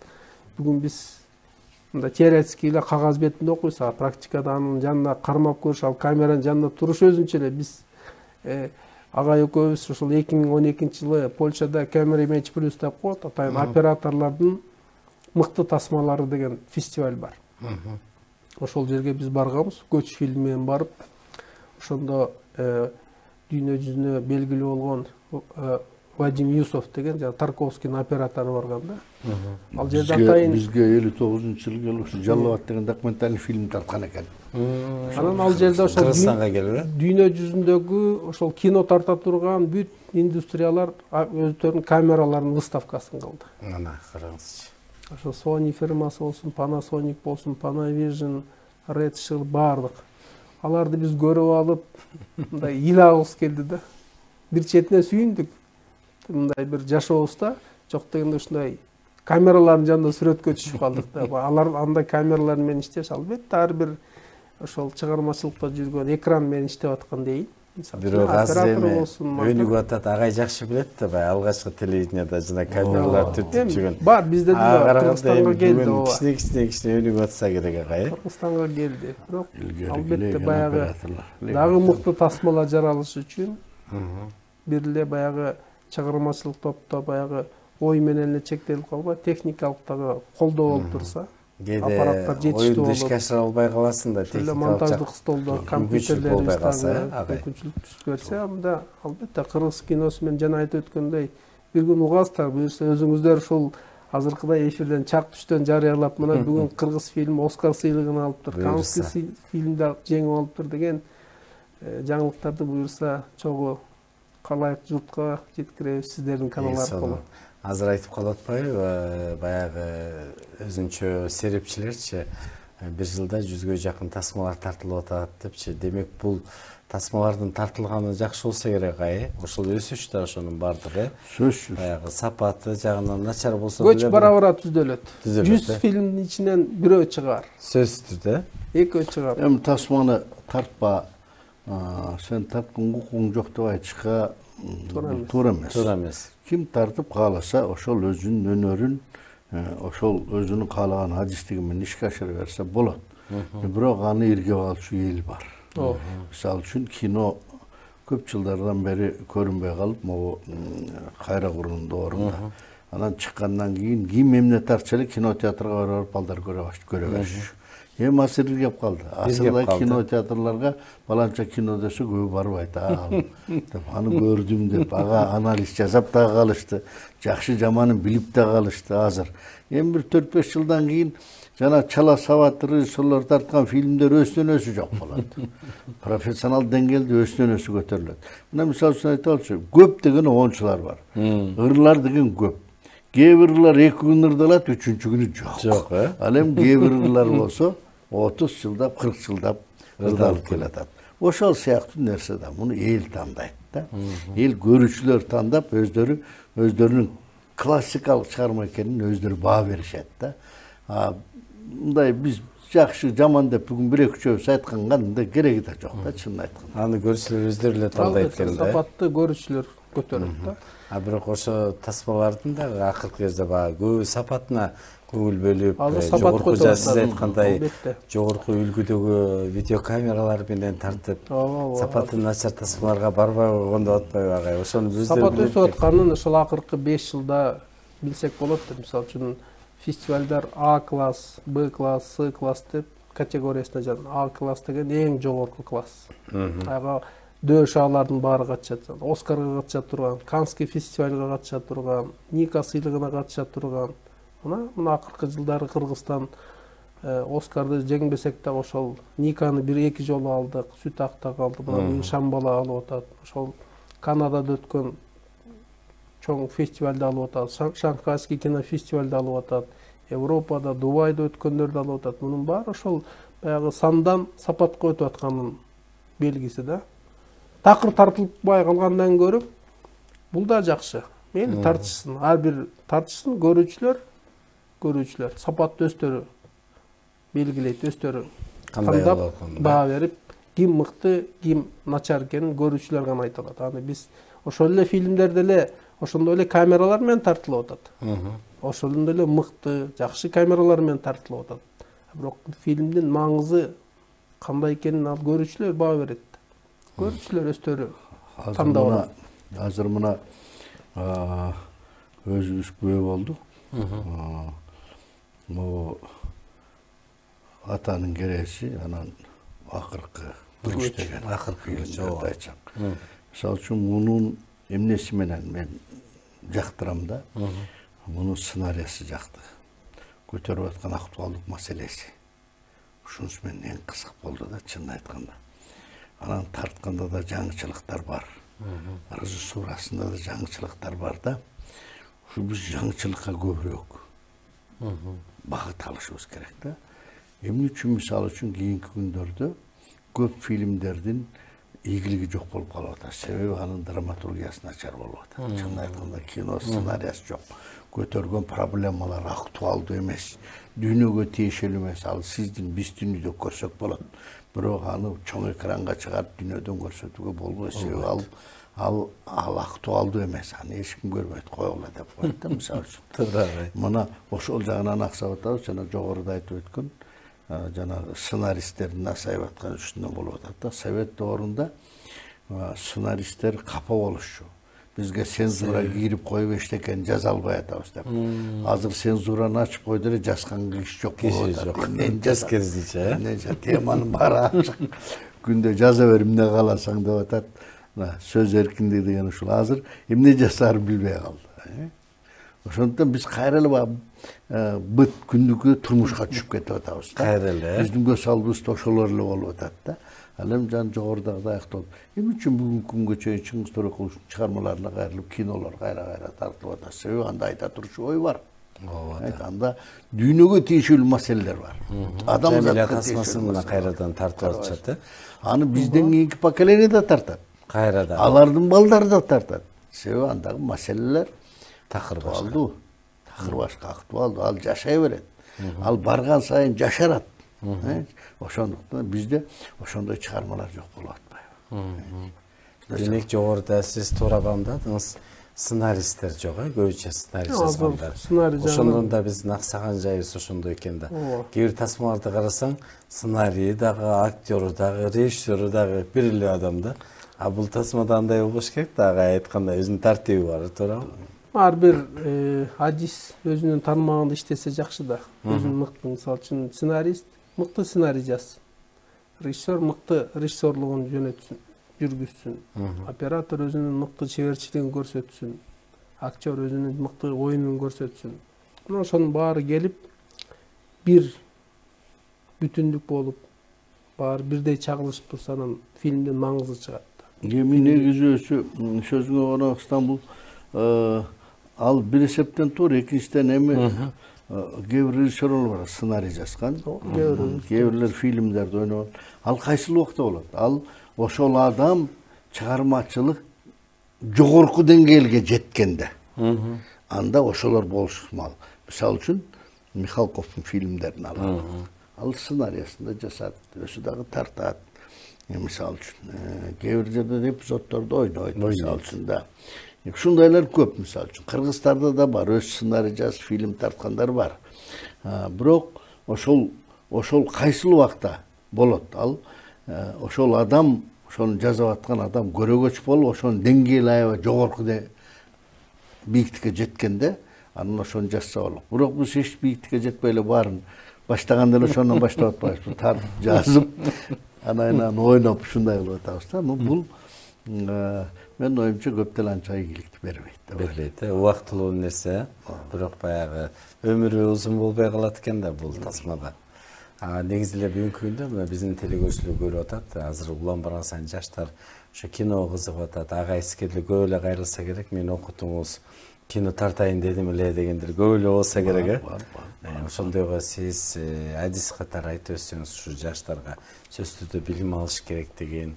бүгүн биз мындай теоретически эле кагаз бетинде окуйбуз, а практикада анын жанына кармап көрүш, ал камеранын жанында туруш өзүнчө эле. Биз агай экөөбүз ушул 2012-жылы Польшада Camera Image Plus деп коет, атайын операторлордун мыкты тасмалары деген фестиваль бар. Ошол жерге биз барганбыз, көч фильм менен барып, ошондо дүйнө жүзүнө белгилүү болгон Вадим Юсов деген Тарковскийдин оператору барган да. Ал жерде атайын бизге 59-жылы келип ушу Жалал деген документальный фильм тарткан экен. Анан ал жерде ошол Кыргызстанга келип, дүйнө жүзүндөгү ошол кино тарта турган бүт индустриялар өздөрүнүн камераларынын выставкасын кылды. Ана караңызчы. Ошо Sony фирмасы болсун, Panasonic болсун, Panavision, Red Shield баардык. Аларды биз көрүп алып, мындай ыйлагыбыз келди да. Бир четинен сүйүндүк. Мындай бир жашообузда жок дегенде ушундай камералардын жанында сүрөткө түшүп калдык да. Алар андай камералар менен иштеш, албетте ар бир ошол чыгармачылыкта жүргөн экран менен иштеп аткан дейин. Бирок азыр эми өнүгүп атат, агай жакшы билет да, баягы алгачкы телевиденияда жана камералар түртүп жүргөн. Бар, бизде деле Кыргызстанга келди. Кичине өнүгүп атса керек агай. Кыргызстанга келди. Бирок албетте баягы дагы мыкты тасмалар жаралыш үчүн бир эле баягы чыгармачылык топто баягы ой менен эле чектелип калбай, техникалык дагы колдоо болуп турса, аппараттар жетиштүү болуп, ишке ашыра албай каласың да, техникалык монтаждык столдо компьютерлерибиз мүмкүнчүлүк түзүп берсе, анда албетте кыргыз киносу менен жана айтып өткөндөй бир күн угасыздар, буюрса өзүңүздөр ушул азыркыдай эфирден чак түштөн жарыялап, мына бүгүн кыргыз фильми Оскар сыйлыгын алыптыр, Каннский фильмди жеңип алыптыр деген жаңылыктарды буюрса чогуу калайык журтка жеткиребиз сиздердин канал аркылуу. Азыр айтып калып атпайбы, баягы өзүнчө серепчилерчи бир жылда 100гө жакын тасмалар тартылып атат депчи. Демек бул тасмалардын тартылганы жакшы болсо керек, ошол өсүш да ошонун бардыгы. Сөзсүз. Баягы сапаты жагынан начар болсо Көч бара-бара түзөлөт. 100 Түзөлөт, фильмдин ичинен бирөө чыгар. сөзсүз түрдө. Экөө чыгар. Эми тасманы тартпа, сен тарткан укугуң жок деп айтышка туура эмес. Туура эмес. Ким тартып кааласа, ошол өзүнүн өнөрүн, ошол өзүнүн каалаган адистиги менен ишке ашыра берсе болот. Бирок аны иргеп алчу эл бар. Мисалы үчүн кино көп жылдардан бери көрүнбөй калып, могу кайра курууну доорунда. Анан чыккандан кийин ким эмне тартса эле кинотеатрга барып балдар көрө беришчү. Эми азыр иргеп калды. Асылда кинотеатрларга баланча кино десе көбү барбайт. Деп аны көрдүм деп ага анализ жасап да калышты. Жакшы жаманын билип да калышты азыр. Эми бир 4-5 жылдан кийин жана чала сабат режиссерлор тарткан фильмдер өстөн-өсү жок болот. Профессионал деңгээлде өстөн-өсү көтөрүлөт. Мына мисалы үчүн айталычы, көп деген оңчулар бар. Ырлар деген көп. Кээ бир ырлар 2 күн ырдалат, 3-чү күнү жок. Жок, Ал эми кээ бир ырлар болсо 30 жылдап, 40 жылдап ырдалып келатат. Ошол сыяктуу нерсе да муну эл тандайт да. Эл көрүүчүлөр тандап өздөрүнүн классикалык чыгарма экенин өздөрү баа беришет да. Мындай биз жакшы жаман деп бүгүн 1-2 айтканга мындай кереги да жок да, чынын айтканда. Аны көрүүчүлөр өздөрү эле талдайт экен да. Сапатты көрүүчүлөр көтөрөт да. Бирок ошо тасмалардын да акыркы кезде баягы көбү сапатына көңүл бөлүп, жогорку сиз айткандай жогорку үлгүдөгү видеокамералар менен тартып, сапаты начар тасмаларга барбай койгондо атпайбы агай? Ошону өздөрү сапат өсүп атканын ошол акыркы 5 жылда билсек болот. Мисалы үчүн фестивалдар А класс, Б класс, С класс деп категориясына жатат. А класс деген эң жогорку класс. Ага дөшалардын баары катышат. Оскарга катыша турган, Канский фестивалга катыша турган, Ника сыйлыгына катыша турган. Мына акыркы жылдары Кыргызстан Оскарды жеңбесек да ошол Никаны 1-2 жолу алдык, Сүт Акта калды, мына Шамбала алып атат. Ошол Канадада өткөн чоң фестивалда алып атат, Шанхайский кинофестивалда алып атат, Европада, Дубайда өткөндөрдү алып атат. Мунун баары ошол баягы сандан сапатка өтүп атканын белгиси да. Такыр тартылбай калгандан көрүп, бул да жакшы. Мейли тартышсын, ар бир тартышсын, көрүүчүлөр сапатты өздөрү белгилейт, өздөрү кандап баа берип, ким мыкты, ким начар экенин көрүүчүлөр гана айта алат. Аны биз ошол эле фильмдерде эле ошондой эле камералар менен тартылып атат. Ошондой эле мыкты, жакшы камералар менен тартылып атат. Бирок фильмдин маңызы кандай экенин ал көрүүчүлөр баа берет. Көрүүчүлөр өздөрү тандап алат. Азыр мына өзүбүз күбө болдук. Могу атанын кереси, анан акыркы күч деген акыркы фильмди айтсак. Мисалы үчүн мунун эмнеси менен мен жактырам да. Мунун сценарийси жакты. Көтөрүп аткан актуалдык маселеси. Ушунусу менен эң кызык болду да, чынын айтканда. Анан тартканда да жаңычылыктар бар. Режиссурасында да жаңычылыктар бар да. Ушу биз жаңычылыкка көбүрөөк багыт алышыбыз керек да. Эмне үчүн мисалы үчүн кийинки күндөрдө көп фильмдердин ийгилиги жок болуп калып атат. Себеби анын драматургиясы начар болуп атат. Чынын айтканда кино сценарийси жок. Көтөргөн проблемалар актуалдуу эмес. Дүйнөгө тиешелүү эмес. Ал сиздин биз дүйнөдө көрсөк болот. Бирок аны чоң экранга чыгарып дүйнөдөн көрсөтүүгө болбойт. Себеби ал актуалдуу эмес. Аны эч ким көрбөйт, койгула деп коет да, мисалы үчүн. Мына ошол жагынан аксап атабыз, жана жогоруда айтып өткөн жана сценаристтердин асайып аткан үстүнөн болуп атат да. Совет доорунда сценаристтер капа болушчу. Бизге цензура кирип коюп эчтекени жаза албай атабыз деп. Азыр цензураны ачып койду эле, жазган киши жок болуп атат. Эмне жазкердичи, эмне теманын баары ачык. Күндө жаза бер, эмне кааласаң деп атат. Сөз эркиндиги деген ушул. Азыр эмне жасаарын билбей калды. Ошондуктан биз кайра эле быт күндүккө турмушка түшүп кетип атабыз да. Кайра эле. Биздин көз алдыбызда ошолор эле болуп атат да. Ал эми жан жогорудагыдай аякталып. Эмне үчүн бүгүнкү күнгө чейин Чыңгыз Төрөкуловдун чыгармаларына кайрылып кинолор кайра тартылып атат? Себеби анда айта турчу ой бар. Анда дүйнөгө тийишелүү маселелер бар. Адамзатка тасмасына кайрадан тартып атышат. Аны бизден кийинки поколение да тартат. Кайрадан. Алардын балдары да тартат. Себеби андагы маселелер такыр башка. Такыр башка актуалдуу. Ал жашай берет. Ал барган сайын жашарат. Ошондуктан бизде ошондой чыгармалар жок болуп атпайбы. Демек жогоруда сиз туура бамдадыңыз. Сценаристтер жок, көбүнчө сценарий жазгандар. Ошондон да биздин аксаган жайыбыз ошондой экен да. Кээ бир тасмаларды карасаң, сценарий дагы, актёру дагы, режиссеру дагы бир эле адам да. А бул тасмада андай болбош керек да, ага айткандай өзүнүн тартиби бар, туурабы? Ар бир адис өзүнүн тармагында иштесе жакшы да. Өзүнүн мыкты, мисалы үчүн сценарист мыкты сценарий жазсын. Режиссер мыкты режиссерлугун жүргүзсүн. Оператор өзүнүн мыкты чеберчилигин көрсөтсүн. Актер өзүнүн мыкты оюнун көрсөтсүн. Мына ошонун баары келип бир бүтүндүк болуп, баары бирдей чагылышып турса, анан фильмдин маңызы чыгат. Эми негизи сөзүңө карабастан бул ал бир эсептен туура, экинчиден эми кээ бир режиссерлор бар, сценарий жазган. Кээ бирлер фильмдерде ойногон. Ал кайсыл убакта болот? Ал ошол адам чыгармачылык жогорку деңгээлге жеткенде. Анда ошолор болушмал. Мисалы үчүн Михалковдун фильмдерин алалы. Ал сценарийсинде жасат, өзү дагы тартат. Мисалы үчүн кээ бир жерде эпизоддорду ойнойт, мисалы үчүн да. Ушундайлар көп, мисалы үчүн. Кыргызстарда да бар, өз сценарий жазып фильм тарткандар бар. Бирок ошол кайсыл убакта болот? Ал ошол адам, ошону жазып аткан адам көрөгөч болуп, ошонун деңгээли аябай жогорку бийиктикке жеткенде, анан ошону жазса болот. Бирок биз эч бийиктикке жетпей эле баарын баштаганда эле ошондон баштап атпайбызбы? Тартып жазып, анан ойноп ушундай кылып атабыз да. Бул мен оюмча көп деле анча ийгиликти бербейт. Бербейт. Убактылуу нерсе, бирок баягы өмүрү узун болбой калат экен да бул тасмада. Негизи эле бүгүнкү күндө мына биздин телекөрүүчүлөр көрүп атат. Азыр улам барган сайын жаштар ошо кино кызыгып атат. Ага эскериле көп эле кайрылса керек. Мен окутуңуз кино тартайын дедим эле дегендер көп эле болсо керек. Ошондойго сиз адис катары айтып өтсөңүз, ушу жаштарга сөзсүз түрдө билим алыш керек деген.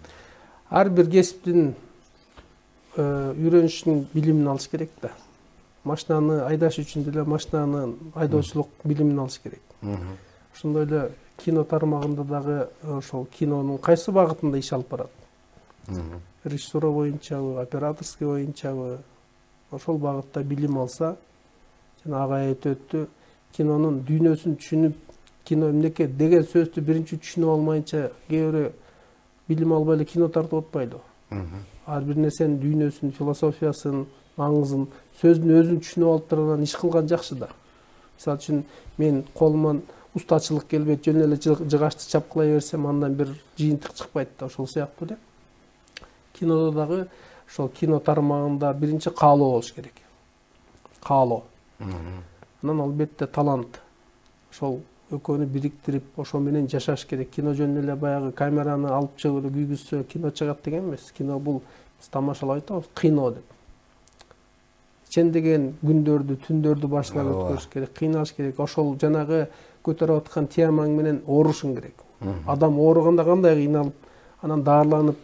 Ар бир кесиптин үйрөнүшүнүн билимин алыш керек да. Машинаны айдаш үчүн деле машинанын айдоочулук билимин алыш керек. Ошондой эле кино тармагында дагы ошол кинонун кайсы багытында иш алып барат. Режиссура боюнчабы, операторский боюнчабы, ошол багытта билим алса, жана ага айтып өттү, кинонун дүйнөсүн түшүнүп, кино эмнеке деген сөздү биринчи түшүнүп алмайынча кээ бирөө билим албай эле кино тартып атпайдыбы? Ар бир нерсенин дүйнөсүн, философиясын, маңызын, сөздүн өзүн түшүнүп алып турган иш кылган жакшы да. Мисалы үчүн мен колуман устачылык келбейт, жөн эле жыгачты чапкылай берсем, андан бир жыйынтык чыкпайт да. Ошол сыяктуу эле кинодо дагы ошол кино тармагында биринчи каалоо болуш керек. Каалоо. Анан албетте талант. Ошол экөөнү бириктирип, ошо менен жашаш керек. Кино жөн эле баягы камераны алып чыгып эле күйгүзсө кино чыгат деген эмес. Кино бул биз тамашалап айтабыз, кино деп. Чендеген күндөрдү, түндөрдү башынан өткөрүш керек, кыйналыш керек. Ошол жанагы көтөрүп аткан темаң менен оорушуң керек. Адам ооруганда кандай кыйналып, анан даарыланып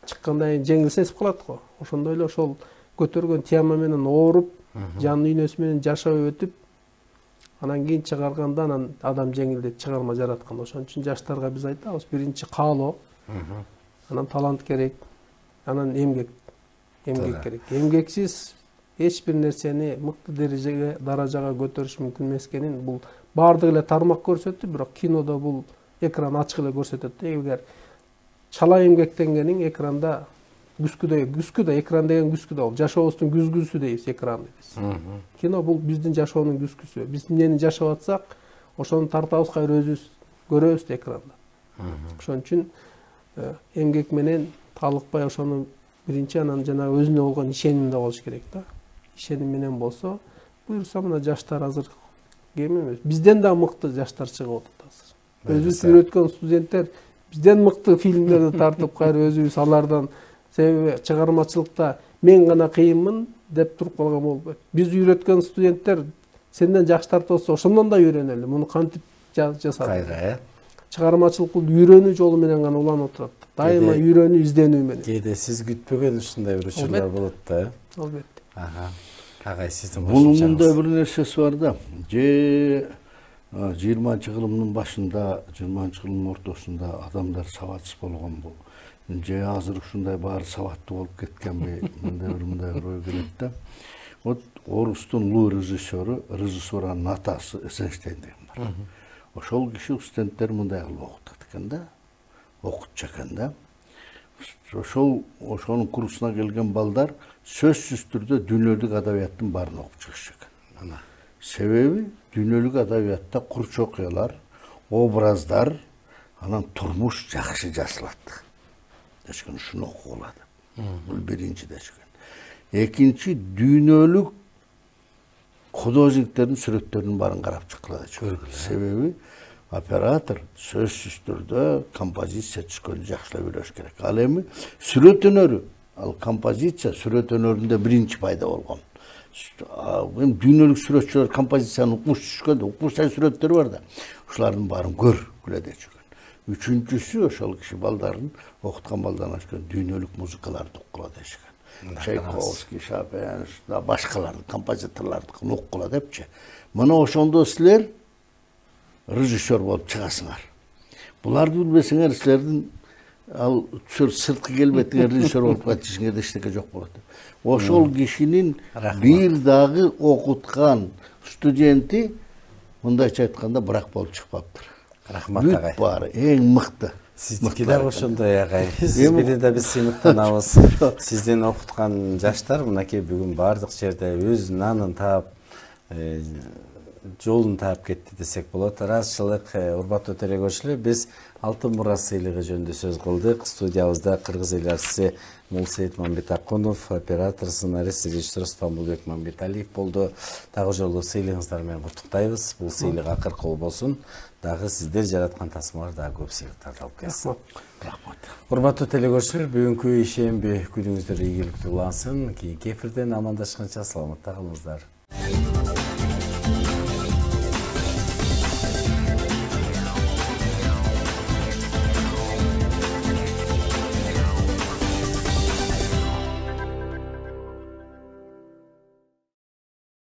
чыккандан кийин жеңил сезип калат го. Ошондой эле ошол көтөргөн тема менен ооруп, жан дүйнөсү менен жашап өтүп, анан кийин чыгарганда анан адам жеңилдеп чыгарма жараткан. Ошон үчүн жаштарга биз айтабыз, биринчи каалоо, анан талант керек, анан эмгек керек. Эмгексиз эч бир нерсени мыкты даражага көтөрүш мүмкүн эмес экенин бул баардык эле тармак көрсөттү, бирок кинодо бул экран ачык эле көрсөтөт. Эгер чала эмгектенгениң экранда күскүдө, экран деген күскүдө, бул жашообуздун күзгүсү дейбиз экранды биз. Кино бул биздин жашоонун күскүсү. Биз эмнени жашап атсак, ошону тартабыз, кайра өзүбүз көрөбүз экранда. Ошон үчүн эмгек менен талыкпай ошону биринчи, анан жана өзүнө болгон ишеним да болуш керек да. Ишеним менен болсо, буюрса мына жаштар азыр кем эмес. Бизден да мыкты жаштар чыгып атат азыр. Өзүбүз үйрөткөн студенттер бизден мыкты фильмдерди тартып кайра өзүбүз алардан, себеби чыгармачылыкта мен гана кыйынмын деп туруп калган болбойт. Биз үйрөткөн студенттер сенден жаш тарта болсо ошондон да үйрөнөлү. Муну кантип жасады? Кайра, Чыгармачылык бул үйрөнүү жолу менен гана уланып турат. Дайыма үйрөнүү, изденүү менен. Кээде сиз күтпөгөн ушундай бир учурлар болот да. Албетте. Агай сиздин Bunun mындай bir nersesi var da, 20-cı yılımın başında, 20-cı yılın ortasında adamlar savatsız bolgan bu. Hazır şunday bari savatlı olup ketken mınday bir oy gerekti. O Orustun Lu rejissörün natası Eisenstein var. Oşol kişi studentler mınday okutadıkında, okutacakında. Oşonun kursuna gelgen baldar sözsüz türde dünyölük adabiyattın barını okup çıkacak. Sebebi dünyölük adabiyatta kurç okuyorlar, obrazlar, anan turmuş jakşı jasıladı. Deşken şunu okuladı. Bu birinci deşken. Ekinci dünyölük hudojniklerin süretlerinin barın qarap çıkıladı. Sebebi operator sözsüz türde kompozisiya çıkılı jakşılap öyrөш керек. Al эми сүрөт өнөрү, al kompozisiya сүрөт өнөрүндө birinci пайда болгон. Эми дүйнөлүк сүрөтчүлөр композицияны укмуш түшкөндө, укмуштар сүрөттөр бар да. Ушулардын баарын көргүлө дечүгөн. Үчүнчүсү ошол киши балдарын окуткан балдан ашкан дүйнөлүк музыкаларды уккула дешкен. Чайковский, Шопен, башкалардын композиторлордукун уккула депчи. Мына ошондо силер rejissör bolup çıgasыңар. Буларды билбесеңер, силердин ал сырткы келбетиңер режиссер болуп кайтышыңарда эчтеке жок болот. Ошол кишинин бир дагы окуткан студенти мындайча айтканда бирак болуп чыкпаптыр. Рахмат агай. Бүт баары эң мыкты. Сиздики да ошондой агай. Сиз менен да биз сыймыктанабыз. Сизден окуткан жаштар мынакей бүгүн бардык жерде өз нанын таап, жолун таап кетти десек болот. Ыраазычылык, урматтуу телекөрүүчүлөр, биз Алтын мурас сыйлыгы жөнүндө сөз кылдык. Студиябызда кыргыз эл артисти Мулсейит Мамбетакунов, оператор, сценарист, режиссер Стамбулбек Мамбеталиев болду. Дагы жолу сыйлыгыңыздар менен куттуктайбыз. Бул сыйлык акыркы болбосун. Дагы сиздер жараткан тасмалар дагы көп сыйлыктарды алып келсин. Рахмат. Урматтуу телекөрүүчүлөр, бүгүнкү ишемби күнүңүздөр ийгиликтүү улансын. Кийинки эфирден амандашканча саламатта калыңыздар.